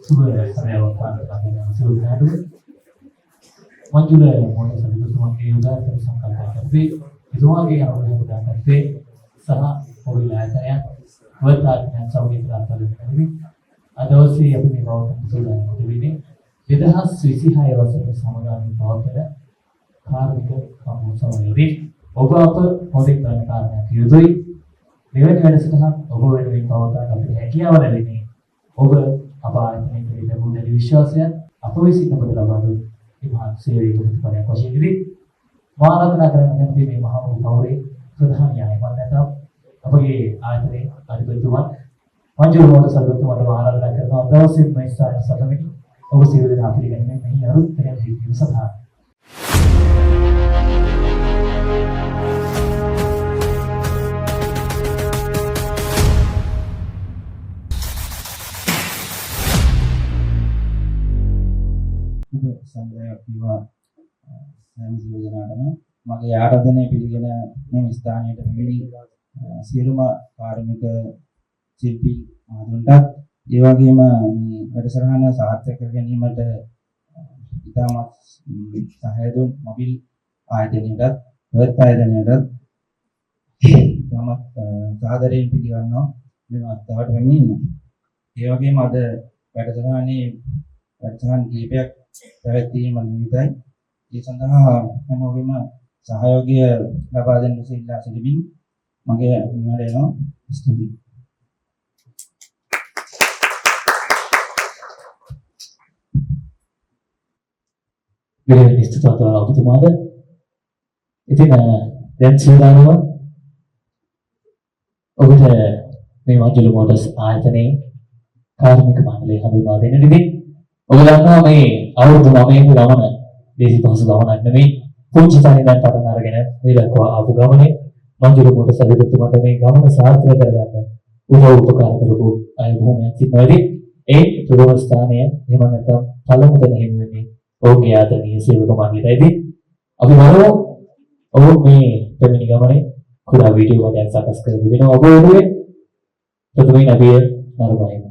සුබ සමයවක් පාරකට සිදු කරනවා. මංජුල මොහොත සම්පූර්ණයෙන්ම යොදාගෙන සංකල්පයක් ඇති එතුමාගේ අවබෝධයක් ඇත්තේ සහ පොවිලායතනය වර්තාඥයන් සමගින් කරන්නේ අදවසේ අපි මේ බවට සූදානම් වෙන්නේ 2026 වසරේ සමාගමේ පවතින කාර්මික කර්මෝත්සවයේදී ඔබ අප හොඳින් ගන්න කාරණයක් යුතුයි මෙවැනි වැඩසටහන් ඔබ වෙනුවෙන් පවත්වා අපේ හැකියාව ලැබෙන්නේ ඔබ අප ආයතනයේ කෙරෙහි ලැබූ දැඩි විශ්වාසයත් අප විසින් ඔබට ලබා දුන් ඉමහත් සේවයේ ප්‍රතිඵලයක් වශයෙන් ඉදී මා ආරාධනා කරන කැමති මේ මහා කවුරේ ප්‍රධාන න්‍යායමත් නැතම් අපගේ ආයතනයේ අධිපතිතුමා මංජුල මොහොත සර්වතුමාට ආරාධනා කරනවා දවසේ මේ ස්ථානයේ සැලමින් ඔබ සියලු දෙනා පිළිගන්නේ මෙහි අරුත් පැහැදිලි සඳහා සංග්‍රහයක් වීවා සෑම යෝජනාවකම මගේ ආරාධනය පිළිගෙන මේ ස්ථානයට මෙවැනි සියලුම කාර්මික ශිල්පී ආදුන්ට ඒ වගේම මේ වැඩසටහන සාර්ථක කර ගැනීමට ඉතාමත් සහාය දුන් මොබිල් ආයතනයටත් වර්ත ආයතනයටත් ඉතාමත් සාදරයෙන් පිළිගන්නවා මේ අවස්ථාවට මෙන්න ඒ වගේම අද වැඩසටහන් කීපයක් පැවැත්වීම නිමිතයි ඒ සඳහා හැමෝගෙම සහයෝගය ලබා දෙන්න ඉල්ලා සිටිමින් මගේ නිවැරදිව ස්තුතියි. විරේන ස්තුතිවන්ත ඔබතුමාද ඉතින් දැන් සූදානම ඔබට මේ මංජුල මොටර්ස් ආයතනයේ කාර්මික මණ්ඩලය හඳුන්වා දෙන්න ඉතින් ඔබ දන්නවා මේ අවුරුදු 9ක ගමන දේශි පහසු ගමනක් නෙමෙයි පුංචි තැනින් දැන් පටන් අරගෙන මේ දක්වා ආපු ගමනේ මංජුල මොටර්ස් අධිපතිතුමාට මේ ගමන සාර්ථක කරගන්න උදව් උපකාර කරපු අය බොහොමයක් සිටිනවා ඉතින් ඒ ප්‍රථම ස්ථානය එහෙම නැත්නම් පළමු තැන හිමි වෙන්නේ ඔහුගේ ආදරණීය සේවක මණ්ඩලයටයි අපි බලමු ඔහු මේ පැමිණි ගමනේ කුඩා වීඩියෝ එකක් සකස් කර දෙනවා ඔබ වෙනුවෙන් ප්‍රථමයෙන් අපි නරඹමු.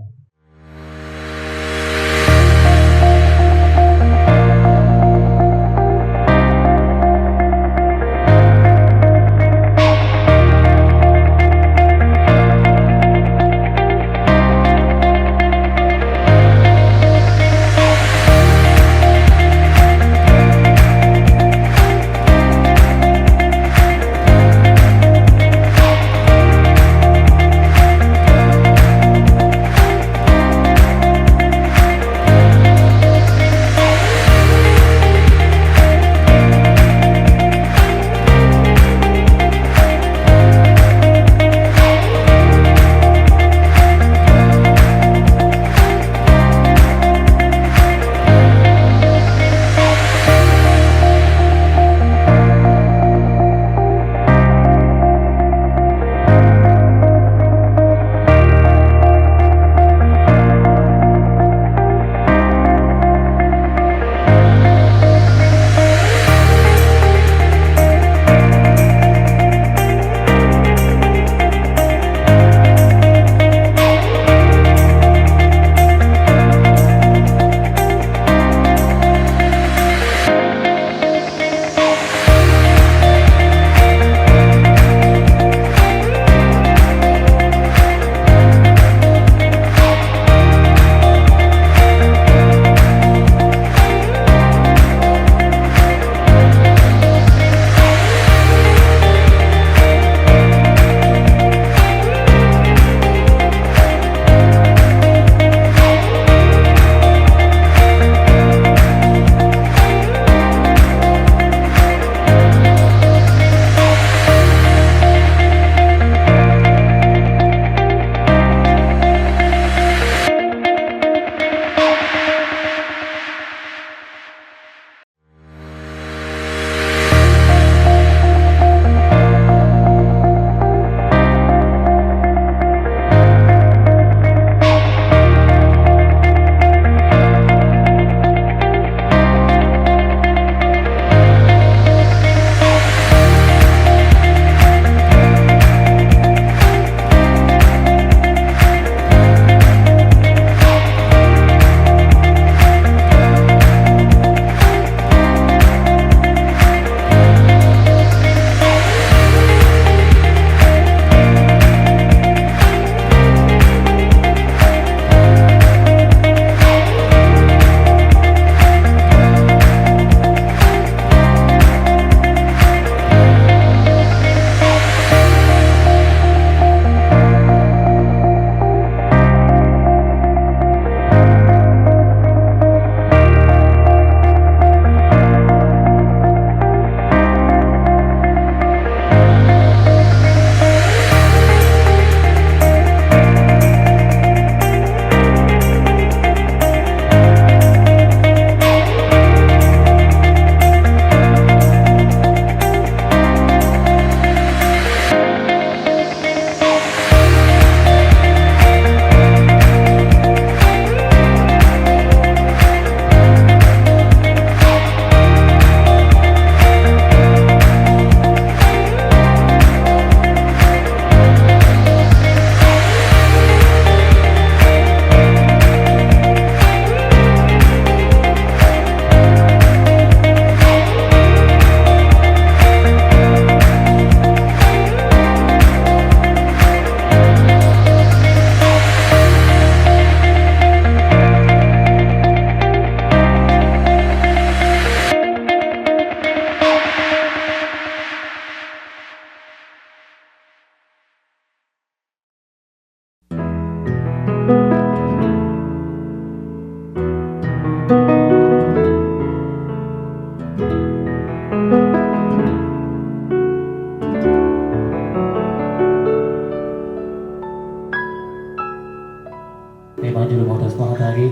මේ මංජුල මොටර්ස් මහතාගේ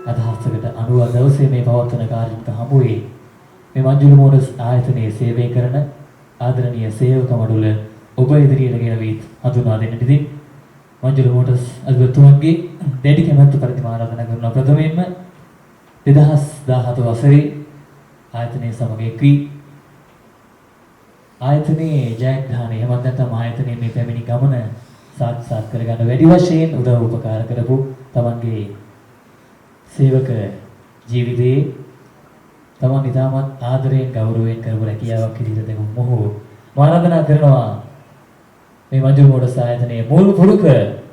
අදහසකට අනුව දවසේ මේ පවත්වන කාර්යයක හමුවේ මේ මංජුල මොටර්ස් ආයතනයේ සේවය කරන ආදරණීය සේවක මඩුල ඔබ ඉදිරියට ගෙනවිත් හඳුන්වා දෙන්නට ඉතින් මංජුල මොටර්ස් අධිපතිතුමන්ගේ දැඩි කැමැත්ත පරිදි ආරාධනා කරන ප්‍රථමයෙන්ම 2017 වසරේ ආයතනයේ සමග එක්වී ආයතනයේ ජයග්‍රහණය එහෙමත් නැත්නම් ආයතනයේ මේ පැමිණි ගමන සාක්ෂාත් කරගන්න වැඩි වශයෙන් උදව් උපකාර කරපු තමන්ගේ සේවක ජීවිතයේ තමන් ඉතාමත් ආදරයෙන් ගෞරවයෙන් කරපු රැකියාවක් ඉදිරියට දෙමු මොහු ආරාධනා කරනවා මේ මංජුල මොටර්ස් ආයතනයේ මුල් පුරුක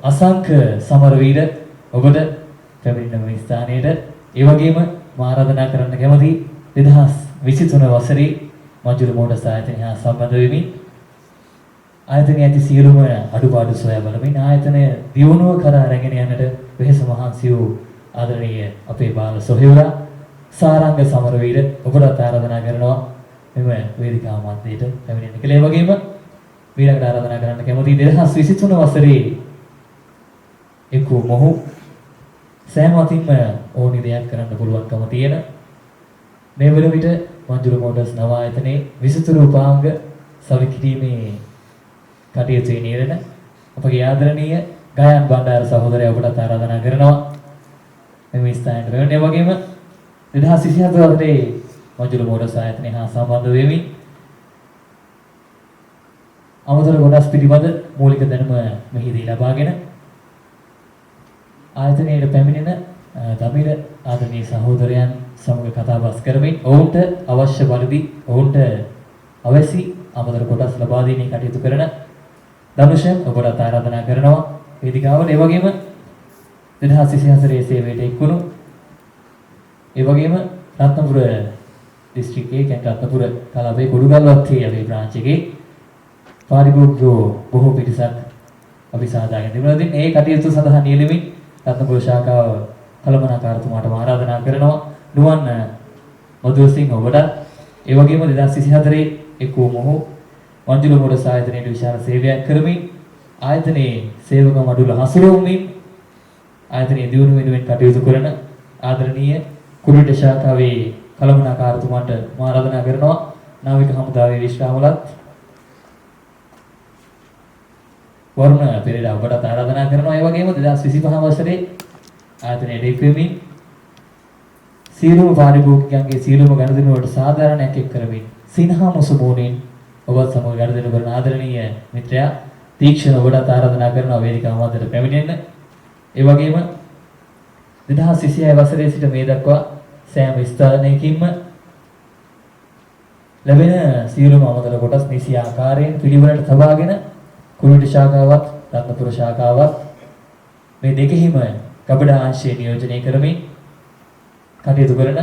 අසංක සමරවීර ඔබට පැමිණෙන මේ ස්ථානයේ ඒ වගේම ආරාධනා කරන්න කැමති 2023 වසරේ මංජුල මොටර්ස් ආයතනය හා සම්බන්ධ වෙමින් ආයතනයේ ඇති සියලුම අඩුපාඩු සොයා බලමින් ආයතනය දියුණුව කරා රැගෙන යන්නට වෙහෙස මහන්සි වූ ආදරණීය අපේ බාල සොහයුරා සාරංග සමරවීර ඔබට ආරාධනා කරනවා මෙම වේදිකාව මැදට පැමිණෙන්න කියලා. ඒ වගේම ඊළඟට ආරාධනා කරන්න කැමති 2023 වසරේ එක්කෝ මොහු සෑම අතින්ම ඕනි දෙයක් කරන්න පුළුවන්කම තියෙන මේ වන විට මංජුල මොටර්ස් නව ආයතනයේ විසිතුරු උපාංග සවිකිරීමේ කටයුතු නිරන අපගේ ආදරණීය ගායන් බණ්ඩාර සහෝදරයා ඔබට ආරාධනා කරනවා මේ ස්ථානයට වෙන. ඒ වගේම 2027 වසරේ මංජුල මොටර්ස් ආයතනය හා සම්බන්ධ වෙමින් අමතර කොටස් පිළිබඳ මූලික දැනුම මෙහිදී ලබාගෙන ආයතනයේ පැමිණෙන දමිළ ආදරණීය සහෝදරයන් සමග කතා බස් කරමින් ඔවුන්ට අවශ්‍ය පරිදි ඔවුන්ට අවශ්‍ය අමතර කොටස් ලබා දීමේ කටයුතු කරන ධනුෂ ඔබට ආරාධනා කරනවා වේදිකාවට. ඒ වගේම 2024 සේවයට එක්වුණු ඒ වගේම රත්නපුර දිස්ත්‍රික්කයේ කැන්ට රත්නපුර කලාපයේ කුඩුගල්වත්තේ අපේ බ්‍රාන්ච් එකේ පාරිභෝගිකයෝ බොහෝ පිරිසක් අපි සාදාගෙන තිබුණා. ඉතින් ඒ කටයුතු සඳහා නියැලෙමින් රත්නපුර ශාඛාව කළමනාකාරතුමාට ආරාධනා කරනවා නුවන් මధుසිංහ ඔබට. ඒ වගේම 2024 එක්වූ මොහු මංජුල මොටර්ස් ආයතනයේ විශාල සේවයක් කරමින් ආයතනයේ සේවක මඩුල හසුරුවමින් ආයතනයේ දියුණුව වෙනුවෙන් කටයුතු කරන ආදරණීය කුරුවිට ශාඛාවේ කළමනාකාරතුමාට ආරාධනා කරනවා නාවික හමුදාවේ විශ්‍රාමලත් වරුණ පෙරේරා ඔබට ආරාධනා කරනවා. ඒ වගේම 2025 වසරේ ආයතනයේ එක්වෙමින් සියලුම පාරිභෝගිකයන්ගේ සියලුම ගනුදෙනු වලට සාධාරණයක් එක් කරමින් සිනහා මුසුමෝනින් ඔබත් සමග ගනුදෙනු කරන ආදරණීය මිත්‍රයා තීක්ෂණ ඔබට ආරාධනා කරනවා වේදිකාව මැදට පැමිණෙන්න. ඒ වගේම 2026 වසරේ සිට මේ දක්වා සෑම ස්ථානයකින්ම ලැබෙන සියලුම අමතර කොටස් නිසි ආකාරයෙන් පිළිවෙලට තබාගෙන කුරුවිට ශාඛාවත් රත්නපුර ශාඛාවත් මේ දෙකෙහිම කබඩා අංශය නියෝජනය කරමින් කටයුතු කරන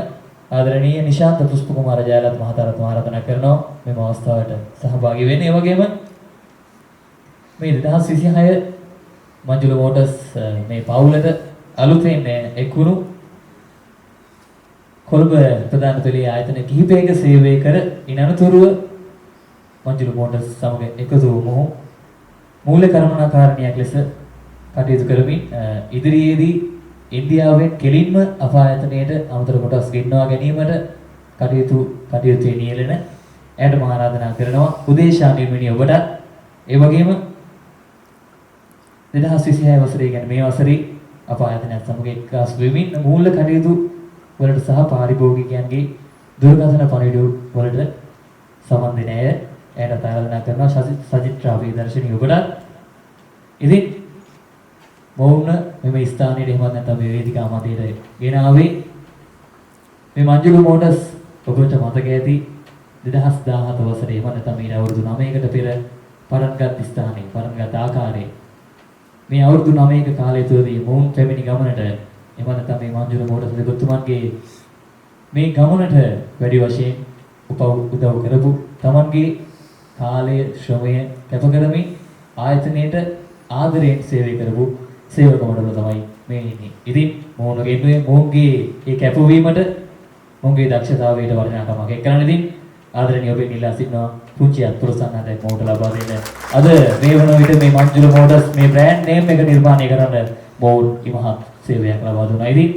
ආදරණීය නිශාන්ත පුෂ්ප කුමාර ජයලත් මහතාට ආරාධනා කරනවා මෙම අවස්ථාවට සහභාගී වෙන්න. ඒ වගේම මේ 2026 මංජුල මොටර්ස් මේ පවුලට අලුතෙන් එක්වුණු කොළඹ ප්‍රධාන පෙළේ ආයතන කිහිපයක සේවය කර ඉන් අනතුරුව මංජුල මොටර්ස් සමග එකතු වූ මූල කළමනාකාරණියක් ලෙස කටයුතු කරමින් ඉදිරියේදී ඉන්දියාවෙන් කෙලින්ම අප ආයතනයේට අමතර කොටස් ගෙන්වා ගැනීමට කටයුතු නියැලෙන ඇයට ආරාධනා කරනවා උදේශා නිර්මිණිය ඔබට. ඒ වගේම 2026 වසරේ කියන්නේ මේ වසරේ අප ආයතනයත් සමග එක්කාසු වෙමින් මූල කටයුතු වලට සහ පාරිභෝගිකයන්ගේ දුර්ගතන පරිඩු වලට සමන් දෙන අය ඇයට ආරාධනා කරනවා සජිත්‍රා වේදර්ශනී ඔබට. ඉතින් මොවුන මෙම ස්ථානයේ එහෙමත් නැත්නම් මේ වේදිකාව මැදට ගෙන ආවේ මේ මංජුල මොටර්ස් ඔබට මතක ඇති 2017 වසරේ එහෙම නැත්නම් ඊට අවුරුදු 9කට පෙර පරන්ගත් ස්ථානයේ පරන්ගත් ආකාරයේ මේ අවුරුදු 9ක කාලය තුළදී මොවුන් පැමිණි ගමනට එහෙම නැත්නම් මේ මංජුල මොටර්ස් දෙපතුමන්ගේ මේ ගමනට වැඩි වශයෙන් උදව් කරපු තමන්ගේ කාලය ශ්‍රමය කැප කරමින් ආයතනයේට ආදරයෙන් සේවය කරපු සේවක මණ්ඩල තමයි මේ ඉන්නේ. ඉතින් මොවුන්ගේ මේ කැපවීමට මොවුන්ගේ දක්ෂතාවයට වටිනාකමක් එක් කරන්න ඉතින් ආදරණීය ඔබේ නිලා සිටිනවා පුංචි අත්පුරසන්නට මොකට ලබා දෙන්න. අද මේ වන විට මේ මංජුල මෝටර්ස් මේ බ්‍රෑන්ඩ් නේම් එක නිර්මාණය කරන්න මොවුන් ඉමහත් සේවයක් ලබා දුන්නා. ඉතින්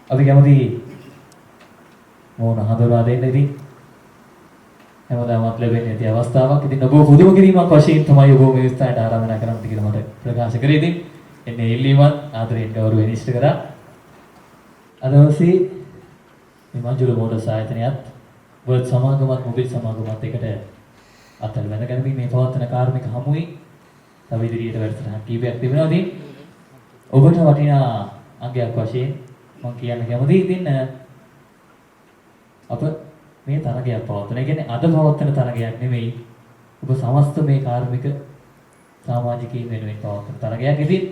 අපි කැමති මොන හඳුනා දෙන්න ඉතින් හැමදාමත් ලැබෙන්නේ නැති අවස්ථාවක්. ඉතින් ඔබ පුදුම කිරීමක් වශයෙන් තමයි ඔබ මේ ස්ථානයට ආරාධනා කරන්න කියලා මට ප්‍රකාශ කරේ. ඉතින් එන්නේ ඉල්ලීමත් ආදරයෙන් ගෞරවයෙන් ඉෂ්ට කරා. අද දවසේ මේ මංජුල මෝටර්ස් ආයතනයත් වර්ඩ් සමාගමත් මොබිල් සමාගමත් එකට අතර වැඳගෙන මේ පවත්වන කාර්මික හමුවේ තව ඉදිරියට වැඩසටහන් කීපයක් තිබෙනවා. ඉතින් ඔබට වටිනා අංගයක් වශයෙන් මම කියන්න කැමතියි. ඉතින් අප මේ තරගයක් පවත්වන. ඒ කියන්නේ අද පවත්වන තරගයක් නෙමෙයි. ඔබ සමස්ත මේ කාර්මික සමාජිකයින් වෙනුවෙන් පවත්වන තරගයක්. ඉතින්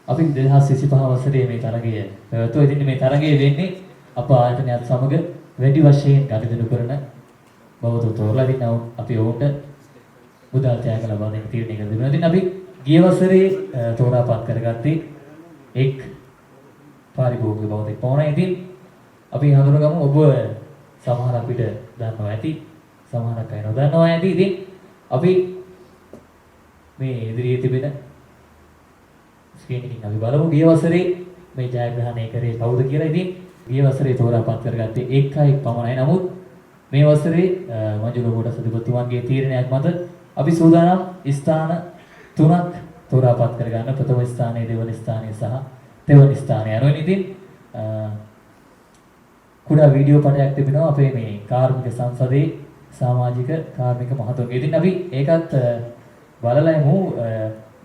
අපි 2025 වසරේ මේ තරගය පැවැත්වුවා. ඉතින් මේ තරගය වෙන්නේ අප ආයතනයත් සමග වැඩි වශයෙන් ගනුදෙනු කරන බවතු තෝරලා ඉතින් අපි ඔවුන්ට මුදල් ත්‍යාග ලබා දෙන්න තීරණය කළ දෙනවා. ඉතින් අපි ගිය වසරේ තෝරාපත් කරගත්තේ එක් පාරිභෝගික බවතෙක් පවණයි. ඉතින් අපි හඳුනගමු ඔබ සමහර අපිට දන්නවා ඇති, සමහරක් අය නොදන්නවා ඇති. ඉතින් අපි මේ ඉදිරියේ තිබෙන ස්ක්‍රීන් එකකින් අපි බලමු ගිය වසරේ මේ ජයග්‍රහණය කරේ කවුද කියලා. ඉතින් ගිය වසරේ තෝරාපත් කරගත්තේ එක්කයි පමණයි. නමුත් මේ වසරේ මංජුල මෝටර්ස් අධිපතිතුමාගේ තීරණයක් මත අපි සූදානම් ස්ථාන 3ක් තෝරාපත් කරගන්න. ප්‍රථම ස්ථානයේ, දෙවන ස්ථානයේ සහ තෙවන ස්ථානය යනුවෙන්. ඉතින් කුඩා වීඩියෝ පටයක් තිබෙනවා අපේ මේ කාර්මික සංසදේ සමාජික කාර්මික මහතුන්ගේ. ඉතින් අපි ඒකත් බලලා යමු.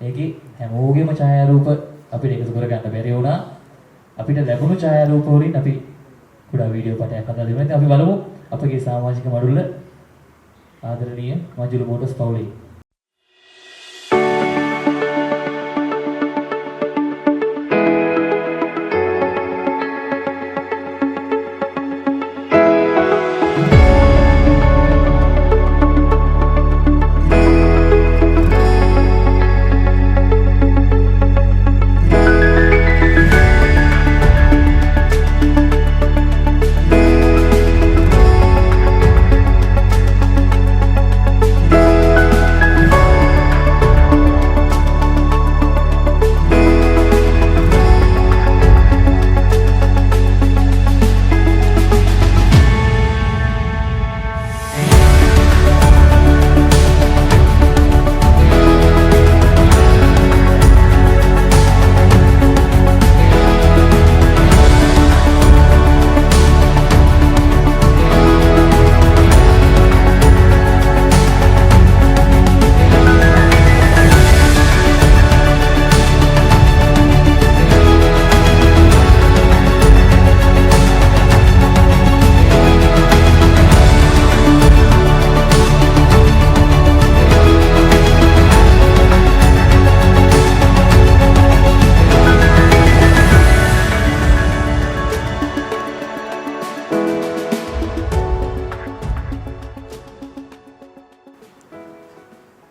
ඒකේ හැමෝගෙම ඡායාරූප අපිට එකතු කරගන්න බැරි වුණා. අපිට ලැබුණු ඡායාරූප වලින් අපි කුඩා වීඩියෝ පටයක් හදලා දෙමු. ඉතින් අපි බලමු අපගේ සමාජික මඩුල්ල ආදරණීය මංජුල මෝටර්ස් පවුලේ.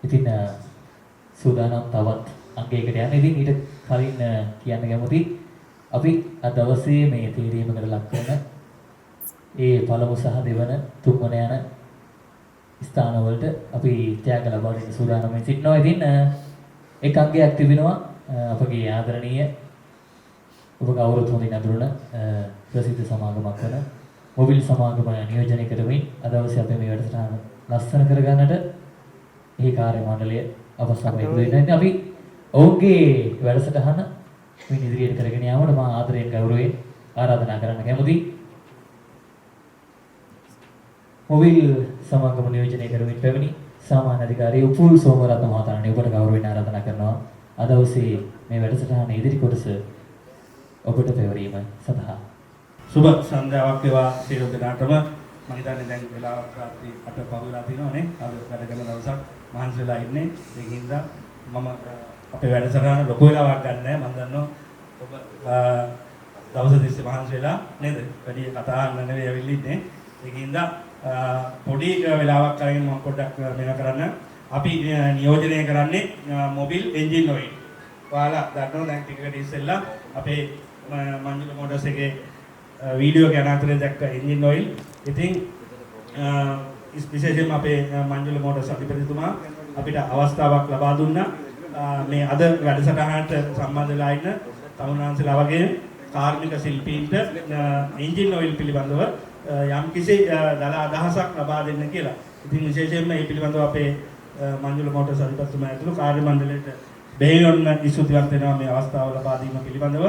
ඉතින් සූදානම් තවත් අංගයකට යන්න. ඉතින් ඊට කලින් කියන්න කැමති අපි අද දවසේ මේ තීරීමකට ලක් කරන ඒ පළමු සහ දෙවන තුන්වන යන ස්ථාන වලට අපි ත්‍යාග ලබා දෙන්න සූදානම් වෙමින් සිටිනවා. ඉතින් එක් අංගයක් තිබෙනවා අපගේ ආදරණීය ඔබ කවුරුත් හොඳින් අඳුරන ප්‍රසිද්ධ සමාගමක් වන මොබිල් සමාගම නියෝජනය කරමින් අද දවසේ අපි මේ වැඩසටහන ලස්සන කරගන්නට මේ කාර්ය මණ්ඩලය අවස්ථාවක් ලැබෙනවා. අපි ඔවුන්ගේ වැඩසටහන මේ ඉදිරියට කරගෙන යාමට මා ආදරයෙන් ගෞරවයෙන් ආරාධනා කරන්න කැමතියි. මොබිල් සමාගම නියෝජනය කරමින් පැමිණි සාමාන්‍ය අධිකාරී උපුල් සෝමරත්න මහතාණන් ඔබට ගෞරවයෙන් ආරාධනා කරනවා අද දවසේ මේ වැඩසටහන ඉදිරි කොටස ඔබට පෙරවීම සඳහා. සුබ සන්ධ්‍යාවක් වේවා සියලු දෙනාටම. මම හිතන්නේ දැන් වෙලාවක් රාත්‍රී 8 පහුවෙලා තියෙනවා නේ. අද වැඩ කරන දවසක් මහන්සි වෙලා ඉන්නේ. ඒකින්ද මම අපේ වැඩසටහන ලොකු වෙලාවක් ගන්න නැහැ. මම දන්නවා ඔබ දවස් තිස්සේ මහන්සි වෙලා නේද? වැඩි කතා අහන්න නෙවෙයි ඇවිල්ලා ඉන්නේ. ඒකින්ද පොඩි වෙලාවක් අරගෙන මම පොඩ්ඩක් මෙහෙම කරන්න. අපි නියෝජනය කරන්නේ මොබිල් එන්ජින් ඔයිල්. ඔයාලා දන්නවා දැන් ටිකකට ඉස්සෙල්ලා අපේ මංජුල මෝටර්ස් එකේ වීඩියෝ එක යන අතරේ දැක්ක එන්ජින් ඔයිල්. ඉතින් විශේෂයෙන්ම අපේ මංජුල මෝටර්ස් අධිපතිතුමා අපිට අවස්ථාවක් ලබා දුන්නා. මේ අද වැඩසටහනට සම්බන්ධ වෙලා ඉන්න තමුන්වන්සලා වගේ කාර්මික ශිල්පීන්ට එන්ජින් ඔයිල් පිළිබඳව යම්කිසි දල අදහසක් ලබා දෙන්න කියලා. ඉතින් විශේෂයෙන්ම මේ පිළිබඳව අපේ මංජුල මෝටර්ස් අධිපතිතුමා ඇතුළු කාර්ය මණ්ඩලයට බෙහෙවින්ම ස්තුතිවන්ත වෙනවා මේ අවස්ථාව ලබා දීම පිළිබඳව.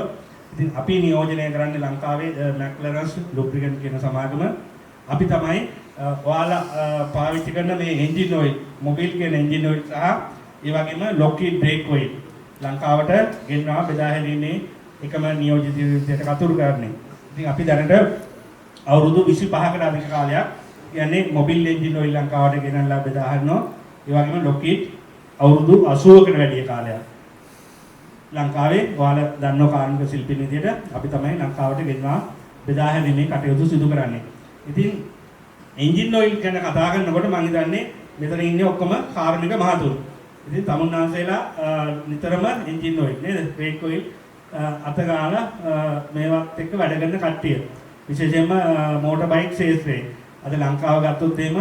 ඉතින් අපි නියෝජනය කරන්නේ ලංකාවේ මැක්ලරන්ස් ලුබ්‍රිකන්ට් කියන සමාගම. අපි තමයි ඔයාලා පාවිච්චි කරන මේ එන්ජින් ඔයිල්, මොබිල් කියන එන්ජින් ඔයිල් සහ ඒ වගේම ලොක්හීඩ් බ්‍රේක් ඔයිල් ලංකාවට ගෙන්වා බෙදා හැරීමේ එකම නියෝජිත විදියට කතුරු කරන්නේ. ඉතින් අපි දැනට අවුරුදු 25කට අධික කාලයක් කියන්නේ මොබිල් එන්ජින් ඔයිල් ලංකාවට ගෙනල්ලා බෙදා හරිනවා. ඒ වගේම ලොක්හීඩ් අවුරුදු 80කට වැඩි කාලයක්. ලංකාවේ ඔයාලා දන්නෝ කාර්මික ශිල්පීන් විදියට අපි තමයි ලංකාවට ගෙන්වා බෙදා හැරීමේ කටයුතු සිදු කරන්නේ. ඉතින් එන්ජින් ඔයිල් ගැන කතා කරනකොට මම හිතන්නේ මෙතන ඉන්නේ ඔක්කොම කාර්මික මහතුරු. ඉතින් තමුන්නාන්සේලා නිතරම එන්ජින් ඔයිල් නේද? බ්‍රේක් ඔයිල් අතගාලා මේවත් එක්ක වැඩ කරන කට්ටිය. විශේෂයෙන්ම මෝටර් බයික් ශේෂ්ත්‍රයේ. අද ලංකාව ගත්තොත් එහෙම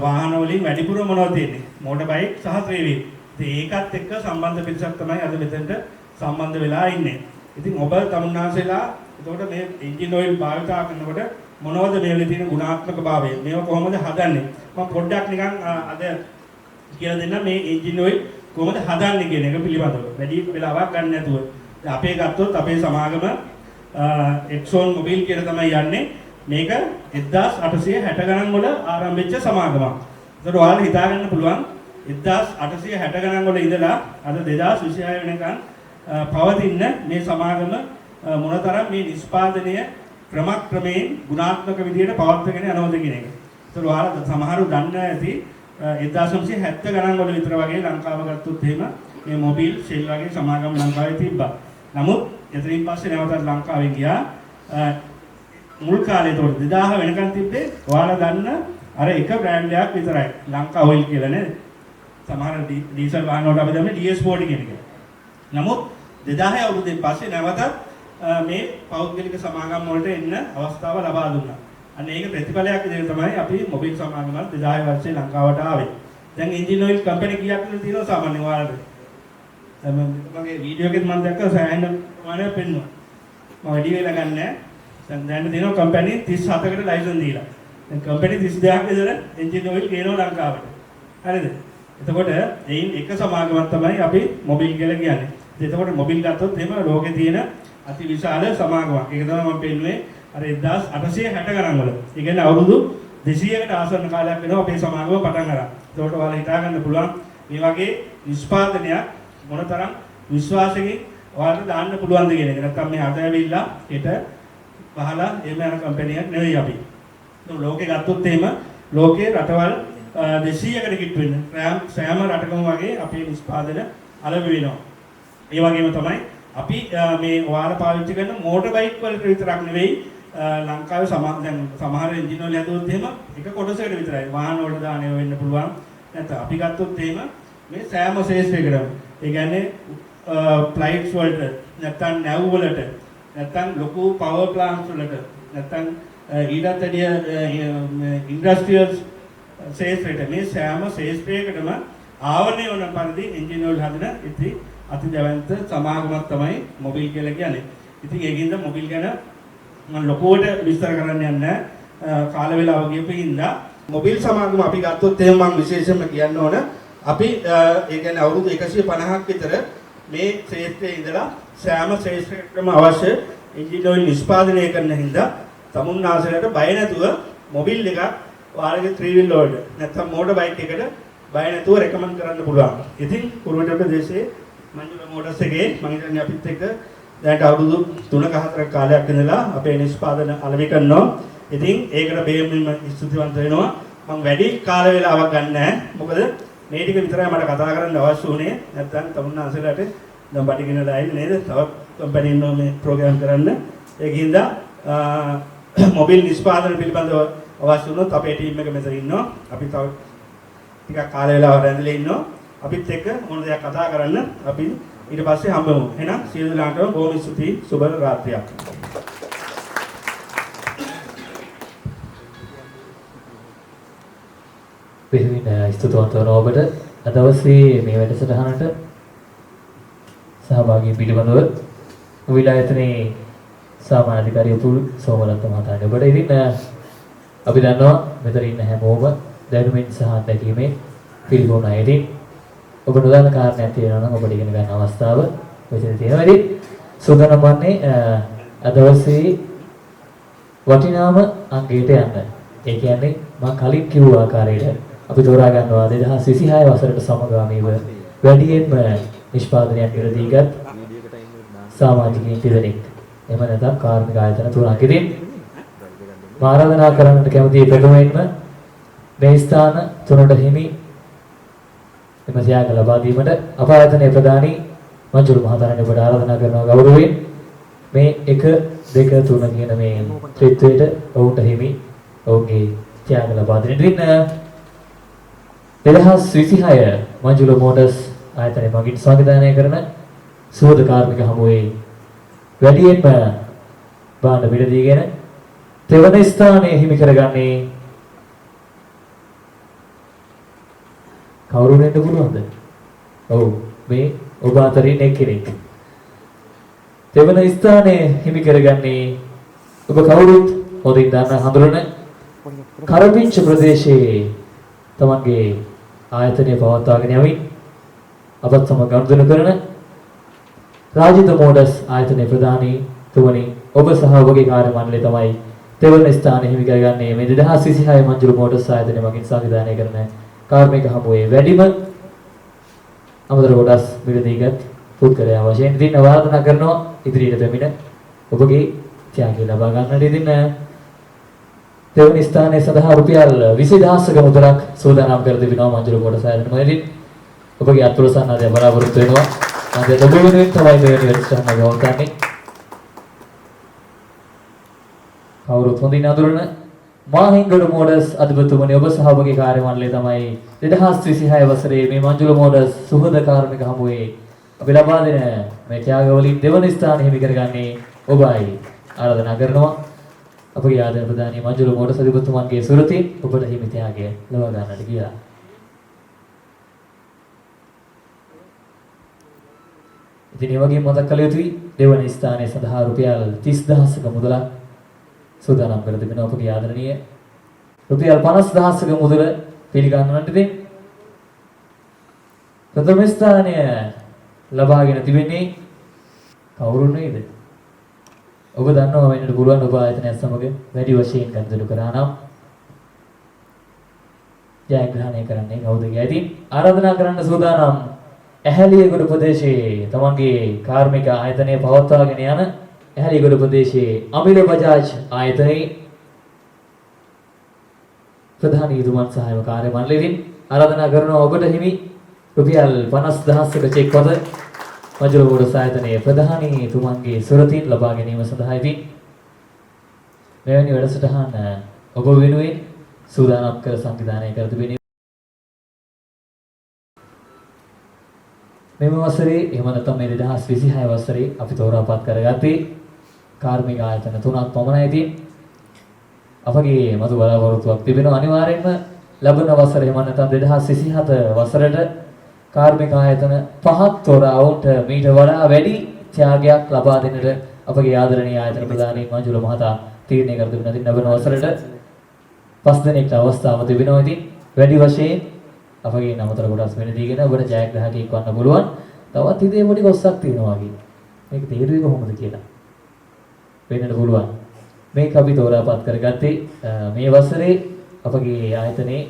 වාහන වලින් වැඩිපුර මොනවද තියෙන්නේ? මෝටර් බයික් සහ ත්‍රිවිල්. ඉතින් ඒකත් එක්ක සම්බන්ධ පිරිසක් තමයි අද මෙතනට සම්බන්ධ වෙලා ඉන්නේ. ඉතින් ඔබ තමුන්නාන්සේලා එතකොට මේ එන්ජින් ඔයිල් භාවිතා කරනකොට මොනවද මේවල තියෙන ගුණාත්මක භාවය? මේව කොහොමද හදන්නේ? මම පොඩ්ඩක් නිකන් අද කියලා දෙන්න මේ එන්ජින් ඔයිල් කොහොමද හදන්නේ කියන එක පිළිබඳව. වැඩි වෙලාවක් ගන්න නැතුව. අපේ ගත්තොත් අපේ සමාගම එක්සෝන් මොබිල් කියලා තමයි යන්නේ. මේක 1860 ගණන් වල ආරම්භ වෙච්ච සමාගමක්. ඒකට ඔයාලා හිතා ගන්න පුළුවන් 1860 ගණන් වල ඉඳලා අද 2026 වෙනකන් පවතින මේ සමාගම මොනතරම් මේ නිෂ්පාදනය ක්‍රමක්‍රමයෙන් ගුණාත්මක විදියට පවත්වාගෙන යනවද කියන එක. ඒතර ඔයාලා සමහරු දන්න ඇති 1970 ගණන් වල විතර වගේ ලංකාව ගත්තොත් එහෙම මේ මොබිල් ෂෙල් වගේ සමාගම් ලංකාවේ තිබ්බා. නමුත් එතනින් පස්සේ නැවතත් ලංකාවෙන් ගියා. මුල් කාලේ ඒතකොට 2000 වෙනකන් තිබ්බේ ඔයාලා දන්න අර එක බ්‍රෑන්ඩ් එකක් විතරයි. ලංකා ඔයිල් කියලා නේද? සමහර ඩීසල් වාහන වලට අපි දන්නේ DS40 කියන එක. නමුත් 2000 අවුරුද්දෙන් පස්සේ නැවතත් මේ පෞද්ගලික සමාගම් වලට එන්න අවස්ථාව ලබා දුන්නා. අන්න ඒක ප්‍රතිඵලයක් විදිහට තමයි අපි මොබිල් සමාගමත් 2000 වර්ෂයේ ලංකාවට ආවේ. දැන් එන්ජින් ඔයිල් කම්පැනි කීයක් තියෙනවද සාමාන්‍ය ඔයාලට? මගේ වීඩියෝ එකෙත් මම දැක්කා සෑහෙන ප්‍රමාණයක් පෙන්නුවා. මම වැඩි වෙලා ගන්න නැහැ. දැන් තියෙනවා කම්පැනි 37කට ලයිසන් දීලා. දැන් කම්පැනි 32ක් විතර එන්ජින් ඔයිල් ගේනවා ලංකාවට. හරිද? එතකොට එයින් එක සමාගමක් තමයි අපි මොබිල් කියලා කියන්නේ. එතකොට මොබිල් ගත්තොත් එහෙම ලෝකේ තියෙන අති විශාල සමාගමක්. ඒක තමයි මම පෙන්නුවේ අර 1860 ගණන් වල. ඒ කියන්නේ අවුරුදු 200කට ආසන්න කාලයක් වෙනවා අපේ සමාගම පටන් අරන්. ඒකට ඔයාලා හිතා ගන්න පුළුවන් මේ වගේ නිෂ්පාදනයක් මොනතරම් විශ්වාසයෙන් ඔයාලට දාන්න පුළුවන්ද කියන එක. නැත්තම් මේ අද ඇවිල්ලා හෙට පහලා එහෙම යන කම්පැනියක් නෙවෙයි අපි. ඒක ලෝකේ ගත්තොත් එහෙම ලෝකේ රටවල් 200කට කිට්ටු වෙන සෑම රටකම වගේ අපේ නිෂ්පාදන අලෙවි වෙනවා. ඒ වගේම තමයි අපි මේ ඔයාලා පාවිච්චි කරන මෝටර් බයික් වලට විතරක් නෙවෙයි ලංකාවේ දැන් සමහර එන්ජින් වල හැදුවොත් එහෙම එක කොටසකට විතරයි වාහන වලට දාන්නේ වෙන්න පුළුවන්. නැත්නම් අපි ගත්තොත් එහෙම මේ සෑම ශේෂ්ත්‍රයකටම ඒ කියන්නේ ෆ්ලයිට්ස් වලට නැත්නම් නැව් වලට නැත්නම් ලොකු පවර් ප්ලාන්ට්ස් වලට නැත්නම් ඊටත් වැඩිය ඉන්ඩස්ට්‍රියල් ශේෂ්ත්‍රයට මේ සෑම ශේෂ්ත්‍රයකටම ආවරණය වන පරිදි එන්ජින් වල හදන අති දැවැන්ත සමාගමක් තමයි මොබිල් කියලා කියන්නේ. ඉතින් ඒකින්ද මොබිල් ගැන මම ලොකුවට විස්තර කරන්න යන්නේ නැහැ. කාල වේලාව ගියපින්දා මොබිල් සමාගම අපි ගත්තොත් එහෙනම් මම විශේෂයෙන්ම කියන්න ඕන අපි ඒ කියන්නේ අවුරුදු 150ක් විතර මේ ශේෂ්ත්‍රයේ ඉඳලා සෑම ශේෂ්ත්‍රයකටම අවශ්‍ය එන්ජින් ඔයිල් නිෂ්පාදනය කරන හින්දා තමුන්නාසලට බය නැතුව මොබිල් එකක් ඔයාලගේ ත්‍රිවිල් වලට නැත්නම් මෝටර් බයික් එකට බය නැතුව රෙකමන්ඩ් කරන්න පුළුවන්. ඉතින් කුරුවටක දේශයේ මංජුල මෝටර්ස් එකේ මම හිතන්නේ අපිත් එක්ක දැන් අවුරුදු 3-4ක කාලයක් ඉඳලා අපේ නිෂ්පාදන අලෙවි කරනවා. ඉතින් ඒකට බෙහෙවින්ම ස්තුතිවන්ත වෙනවා. මම වැඩි කාල වේලාවක් ගන්න නැහැ. මොකද මේ ටික විතරයි මට කතා කරන්න අවශ්‍ය වුණේ. නැත්නම් තමුන්නාසලට දැන් බඩගිනලා ආයේ නේද? තවත් කම්පැනි ඉන්නවා මේ ප්‍රෝග්‍රෑම් කරන්න. ඒකින්ද මොබිල් නිෂ්පාදන පිළිබඳව අවශ්‍ය වුණොත් අපේ ටීම් එක මෙතන ඉන්නවා. අපි තව ටිකක් කාල වේලාවක් රැඳිලා ඉන්නවා. අපිත් එක්ක මොන දෙයක් කතා කරන්න අපි ඊට පස්සේ හම්බෙමු. එහෙනම් සියලු දෙනාටම බොහොම ස්තුතියි. සුබ රාත්‍රියක්. බෙහෙවින් ස්තුතිවන්ත වන ඔබට අද දවසේ මේ වැඩසටහනට සහභාගී පිළිබඳව විලායතනයේ සාමාන්‍ය අධිකාරී උතුල් සෝමරත්න මහතාට ඔබට ඉතින් අපි දන්නවා මෙතන ඉන්න හැමෝම දැනුමින් සහ අත්දැකීමේ පිළිගොන අය. ඉතින් ඔබ නොදන්න කාරණයක් තියෙනවා නම් ඔබට ඉගෙන ගන්න අවස්ථාව මෙතන තියෙනවා. ඉතින් සූදානම් වන්නේ අද දවසේ වටිනාම අංගයට යන්න. ඒ කියන්නේ මම කලින් කිව්ව ආකාරයට අපි තෝරා ගන්නවා 2026 වසරට සමගාමීව වැඩියෙන්ම නිෂ්පාදනයක් ඉරදීගත් සමාජිකයින් දෙදෙනෙක්. එහෙම නැත්නම් කාර්මික ආයතන තුනක්. ඉතින් ආරාධනා කරන්නට කැමති ප්‍රථමයෙන්ම මේ ස්ථාන තුනට හිමි එම සයාග ලබා දීමට අප ආයතනයේ ප්‍රධානී මංජුල් මහතාණන් ඔබට ආරාධනා කරනවා ගෞරවයෙන් මේ 1 2 3 කියන මේ ත්‍රිත්වයට ඔවුන්ට හිමි ඔවුන්ගේ ත්‍යාග ලබා දෙන්න. ඉතින් 2026 මංජුල මෝටර්ස් ආයතනය මගින් සංවිධානය කරන සුවද කාර්මික හමුවේ වැඩියෙන්ම බාණ්ඩ මිලදීගෙන තෙවන ස්ථානයේ හිමි කරගන්නේ කවුරු වෙන්න පුළුවන්ද? ඔව් මේ ඔබ අතරින් එක්කෙනෙක්. තෙවන ස්ථානයේ හිමි කරගන්නේ ඔබ කවුරුත් හොඳින් දන්න හඳුනන කරපිංච ප්‍රදේශයේ තමන්ගේ ආයතනය පවත්වාගෙන යමින් අපත් සමග ගනුදෙනු කරන රාජිත මෝටර්ස් ආයතනයේ ප්‍රධානී තුමනි ඔබ සහ ඔබගේ කාර්ය මණ්ඩලය තමයි තෙවන ස්ථානයේ හිමි කරගන්නේ මේ 2026 මංජුල මෝටර්ස් ආයතනය මගින් සංවිධානය කරන කාර්මික හමුවේ වැඩිම අමතර කොටස් මිලදීගත් පුද්ගලයා වශයෙන් ඉතින් ආරාධනා කරනවා ඉදිරියට පැමිණ ඔබගේ ත්‍යාගය ලබා ගන්නට. ඉතින් තෙවන ස්ථානයේ සඳහා රුපියල් 20000ක මුදලක් සූදානම් කර තිබෙනවා මංජුල මෝටර්ස් ආයතනය මගින්. ඔබගේ අත්පුරසන් ආදී බලාපොරොත්තු වෙනවා. අද ඔබ වෙනුවෙන් තමයි මේ වැඩසටහන ගවන්නේ. කවුරුත් හොඳින් අඳුරන මාහිංගඩ මෝටර්ස් අධිපතිතුමනි ඔබ සහ ඔබගේ කාර්ය මණ්ඩලය තමයි 2026 වසරේ මේ මංජුල මෝටර්ස් සුහද කාර්මික හමුවේ අපි ලබා දෙන මේ ත්‍යාගවලින් දෙවන ස්ථානය හිමි කරගන්නේ ඔබයි. ආරාධනා කරනවා අපගේ ආදරණීය ප්‍රධානී මංජුල මෝටර්ස් අධිපතිතුමන්ගේ සුරතින් ඔබට හිමි ත්‍යාගය ලබා ගන්නට කියලා. ඉතින් මේ වගේ මතක් කළ යුතුයි දෙවන ස්ථානයේ සඳහා රුපියල් 30000ක මුදලක් සූදානම් කර තිබෙනවා අපගේ ආදරණීය රුපියල් 50000ක මුදල පිළිගන්නවන්ට ඉතින් ප්‍රථම ස්ථානය ලබාගෙන තිබෙන්නේ කවුරු නේද? ඔබ දන්නවා වෙන්නට පුළුවන් ඔබ ආයතනයත් සමග වැඩි වශයෙන් ගනුදෙනු කරා නම් ජයග්‍රහණය කරන්නේ කවුද කියලා. ඉතින් ආරාධනා කරන්න සූදානම් ඇහැලියගොඩ ප්‍රදේශයේ තමන්ගේ කාර්මික ආයතනය පවත්වාගෙන යන ඇහැලියගොඩ ප්‍රදේශයේ අමිල බජාජ් ආයතනයේ ප්‍රධානීතුමන් සහායක කාර්ය මණ්ඩලයෙන් ආරාධනා කරනවා ඔබට හිමි රුපියල් 50000ක චෙක් පත මංජුල මෝටර්ස් ආයතනයේ ප්‍රධානීතුමන්ගේ සුරතින් ලබා ගැනීම සඳහා ඉතින් මෙවැනි වැඩසටහන ඔබ වෙනුවෙන් සූදානම් කර සංවිධානය කර තිබෙනවා. මෙම වසරේ එහෙම නැත්නම් මේ 2026 වසරේ අපි තෝරාපත් කරගත්තේ කාර්මික ආයතන තුනක් පමණයි. ඉතින් අපගේ මතු බලාපොරොත්තුවක් තිබෙනවා අනිවාර්යයෙන්ම ලබන වසරේ එහෙම නැත්නම් 2027 වසරට කාර්මික ආයතන පහක් තෝරාවුන්ට මීට වඩා වැඩි ත්‍යාගයක් ලබා දෙන්නට අපගේ ආදරණීය ආයතන ප්‍රධානී මංජුල මහතා තීරණය කර තිබෙනවා. ඉතින් ලබන වසරට 5 දෙනෙක්ට අවස්ථාව තිබෙනවා. ඉතින් වැඩි වශයෙන් අපගේ නමතර කොටස් වෙන දීගෙන ඔබට ජයග්‍රහකයෙක් වන්න පුළුවන්. තවත් හිතේ පොඩි කොස්සක් තියෙනවා වගේ. මේක තේරුවේ කොහොමද කියලා වෙන්නට පුළුවන්. මේක අපි තෝරාපත් කරගත්තේ මේ වසරේ අපගේ ආයතනයේ